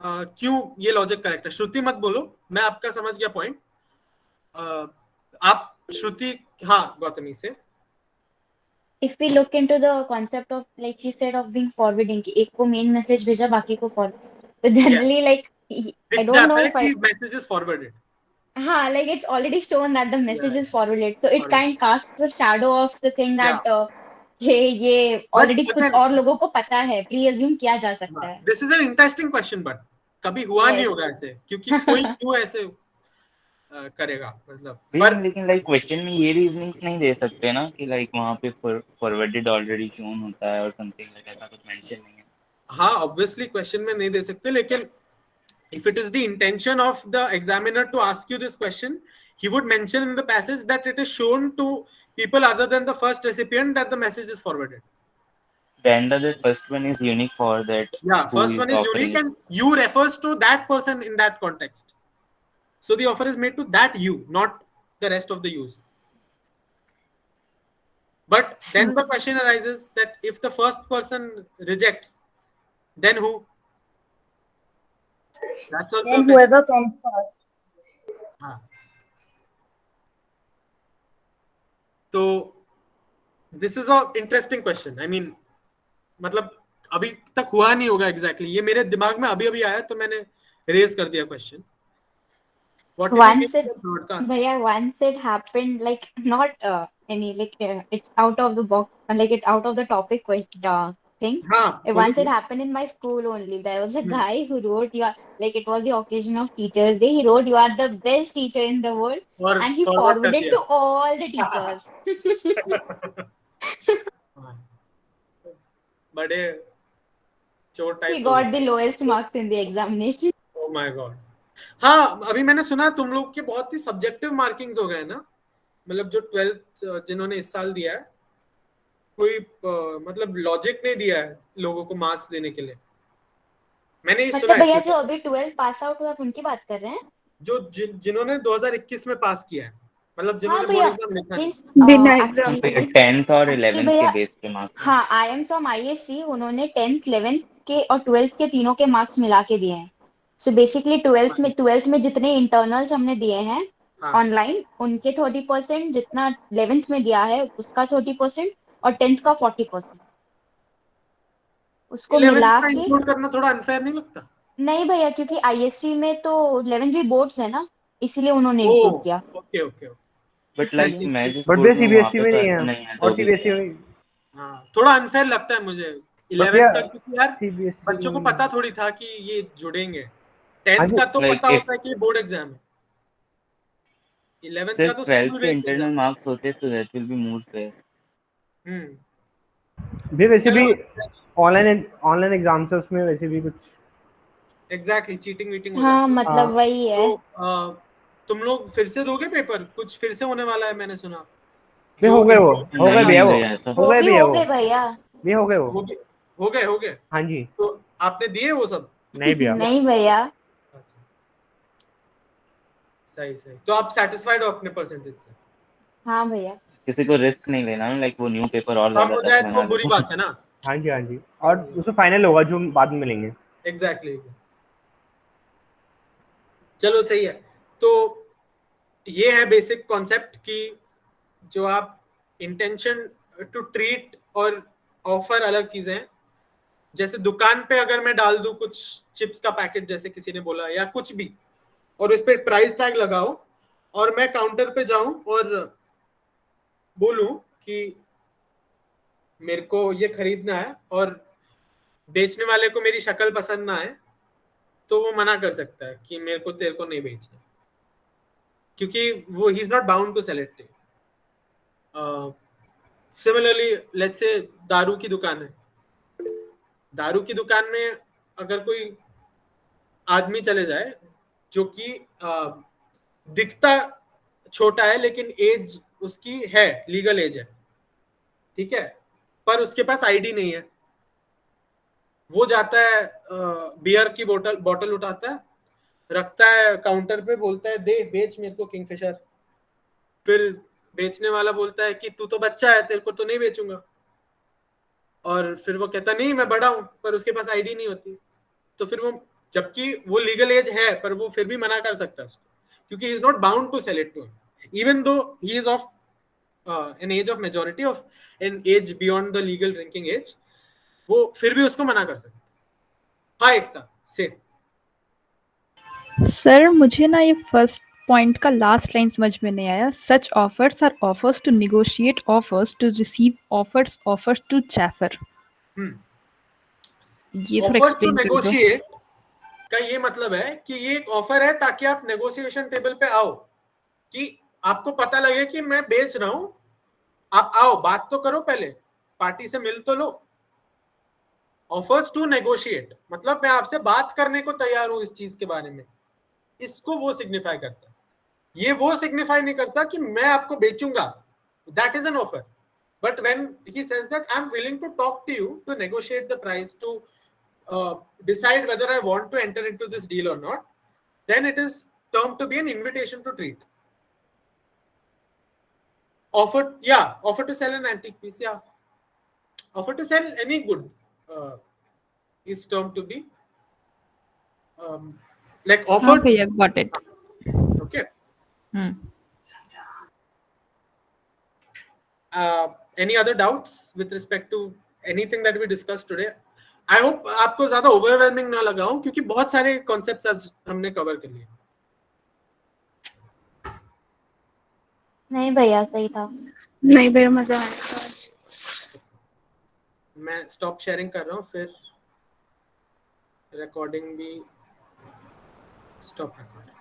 क्यों ये लॉजिक करेक्ट है। श्रुति मत बोलो, मैं आपका समझ गया पॉइंट। आप श्रुति, हाँ गौतमी से, If we look into the concept of like she said of being forwarding, कि एक को मेन मैसेज भेजा बाकी को फॉरवर्ड, तो जनरली like I दिख don't know जाता है if I कि मैसेज इज फॉरवर्डेड। हाँ, like it's already shown that the message is forwarded, so it Forwarded. kind casts a shadow of the thing that ये But already कुछ again- और लोगों को पता है, प्री अज्यूम किया जा सकता है। This is an interesting question, but कभी हुआ नहीं होगा ऐसे, क्योंकि कोई क्यों ऐसे करेगा, मतलब पर लेकिन लाइक क्वेश्चन में ये रीजनिंग्स नहीं दे सकते ना कि लाइक वहां पे फॉरवर्डेड ऑलरेडी शोन होता है और समथिंग लाइक ऐसा कुछ मेंशन नहीं है। हाँ ऑब्वियसली क्वेश्चन में नहीं दे सकते, लेकिन if it is the intention of the examiner to ask you this question, he would mention in the passage that it is shown to people other than the first recipient that the message is forwarded. Then the first one is unique for that. Yeah, first one is unique and you refers to that person in that context. So the offer is made to that you, not the rest of the yous. But then the question arises that if the first person rejects, then who? That's also then whoever comes first. हाँ, तो this is a interesting question. I mean मतलब अभी तक हुआ नहीं होगा exactly, ये मेरे दिमाग में अभी अभी आया तो मैंने रेज कर दिया question. Once it happened, like not any like it's out of the box, like it's out of the topic thing. Once it happened in my school only. There was a guy who wrote like it was the occasion of Teachers' Day. He wrote, "You are the best teacher in the world," and he forwarded to all the teachers. बड़े चोर type. He got the lowest marks in the examination. Oh my God. हाँ, अभी मैंने सुना तुम लोग के बहुत ही सब्जेक्टिव मार्किंग्स हो गए ना, मतलब जो 12th जिन्होंने इस साल दिया है, कोई मतलब लॉजिक नहीं दिया है लोगों को मार्क्स देने के लिए। मैंने ये सुना है। भैया जो अभी 12th पास आउट हुआ उनकी बात कर रहे हैं, जो जिन्होंने 2021 में पास किया है, मतलब हाँ जिन्होंने भैया, बोर्ड एग्जाम लिखा नहीं। मीन्स बिना एग्जाम के। 10th और 11th के भैया, बेस पे मार्क्स। हाँ, आई एम फ्रॉम ISC, उन्होंने 10th 11th के और 12th के तीनों के मार्क्स मिला के दिए हैं। सो बेसिकली 12th में जितने इंटरनल्स हमने दिए हैं हाँ ऑनलाइन, उनके 30%, जितना 11th में दिया है उसका 30% और 10th का 40%, उसको 11th मिला का के। इंक्लूड करना थोड़ा अनफेयर नहीं लगता? नहीं भैया, क्योंकि ISC में तो 11th भी बोर्ड्स है ना, इसीलिए उन्होंने ओ इंक्लूड किया। Okay okay okay. But like इसीलिए मैं जिस बट बोर्ड वे में हूँ वहाँ सीबीएसई पे में तो नहीं ऐसा है, नहीं है, और जो भी सीबीएसई है। में। हाँ थोड़ा अनफेयर लगता है मुझे बट 11th का, क्योंकि यार सीबीएसई बच्चों को पता थोड़ी था कि ये जुड़ेंगे। 10th का तो Like पता if होता है कि ये बोर्ड एग्जाम है, 11th का सिर्फ तो 12th स्कूल के बेस्ड इंटरनल एग्जाम। मार्क्स होते तो that will be move there. भी वैसे भी चलो ऑनलाइन एग्जाम से उसमें वैसे भी कुछ एग्जैक्टली चीटिंग वीटिंग हो हाँ, जाती है। मतलब वही है। तो तुम लोग फिर से दोगे पेपर? कुछ फिर से होने वाला है मैंने सुना। भी हो गए वो, हो गए नहीं भैया वो, भैया ऐसा। हो गए भैया हो वो, गए भैया। भी हो गए वो। हो गए। हाँ जी। तो आपने दिए वो सब? नहीं भैया। नहीं भैया। सही। तो आप सेटिस्फाइड हो अपने परसेंटेज से? हाँ भैया। किसी को रिस्क नहीं लेना ना, लाइक वो न्यू पेपर और कम ज्यादा हो टफ जाए बना तो बुरी दे। बात है ना। हाँ जी, और उसमें फाइनल होगा जो बाद में मिलेंगे। एग्जैक्टली चलो सही है। तो ये है बेसिक कॉन्सेप्ट कि जो आप इंटेंशन टू ट्रीट और ऑफर अलग चीजें हैं। जैसे दुकान पे अगर मैं डाल दूं कुछ चिप्स का पैकेट, जैसे किसी ने बोला, या कुछ भी, और उस पर प्राइस टैग लगाओ, और मैं काउंटर पे जाऊं और बोलूं कि मेरे को ये खरीदना है, और बेचने वाले को मेरी शक्ल पसंद ना आए, तो वो मना कर सकता है कि मेरे को तेरे को नहीं बेचना, क्योंकि वो he is not bound to sell it. Similarly let's say दारू की दुकान है। दारू की दुकान में अगर कोई आदमी चले जाए जो कि दिखता छोटा है लेकिन एज उसकी है, लीगल एज है, ठीक है, पर उसके पास आईडी नहीं है, वो जाता है बियर की बोतल उठाता है, रखता है काउंटर पे, बोलता है दे बेच मेरे को किंगफिशर। फिर बेचने वाला बोलता है कि तू तो बच्चा है, तेरे को तो नहीं बेचूंगा। और फिर वो कहता नहीं मैं बड़ा हूं, पर उसके पास आईडी नहीं होती। तो फिर वो, जबकि वो लीगल एज है, पर वो फिर भी मना कर सकता है उसको, क्योंकि he is not bound to sell it to him, even though he is of an age of majority, of an age beyond the legal drinking age, वो फिर भी उसको मना कर सकता है। हाँ एकता से। सर मुझे ना ये फर्स्ट पॉइंट का लास्ट लाइन समझ में नहीं आया। Such offers are offers to negotiate offers to receive offers to chaffer. ये थोड़ा ऑफर्स टू एक्सप्लेन कर दो। नेगोशिएट का ये मतलब है कि ये एक ऑफर है ताकि आप नेगोशिएशन टेबल पे आओ, कि आपको पता लगे कि मैं बेच रहा हूं, आप आओ, बात तो करो, पहले पार्टी से मिल तो लो। ऑफर्स टू नेगोशिएट मतलब मैं आपसे बात करने को तैयार हूं इस चीज के बारे में, इसको वो सिग्निफाई करता है। ये वो सिग्निफाई नहीं करता कि मैं आपको बेचूंगा, that is an offer. But when he says that I am willing to talk to you to negotiate the price, to decide whether I want to enter into this deal or not, then it is termed to be an invitation to treat. Offer to sell an antique piece, offer to sell any good is termed to be like offer. भैया got it. Okay. Any other doubts with respect to anything that we discussed today? I hope आपको ज्यादा overwhelming ना लगा हो, क्योंकि बहुत सारे concepts आज हमने कवर कर लिए। नहीं भैया, सही था। नहीं भैया, मजा आया। मैं स्टॉप शेयरिंग कर रहा हूँ, फिर रिकॉर्डिंग भी स्टॉप रिकॉर्डिंग।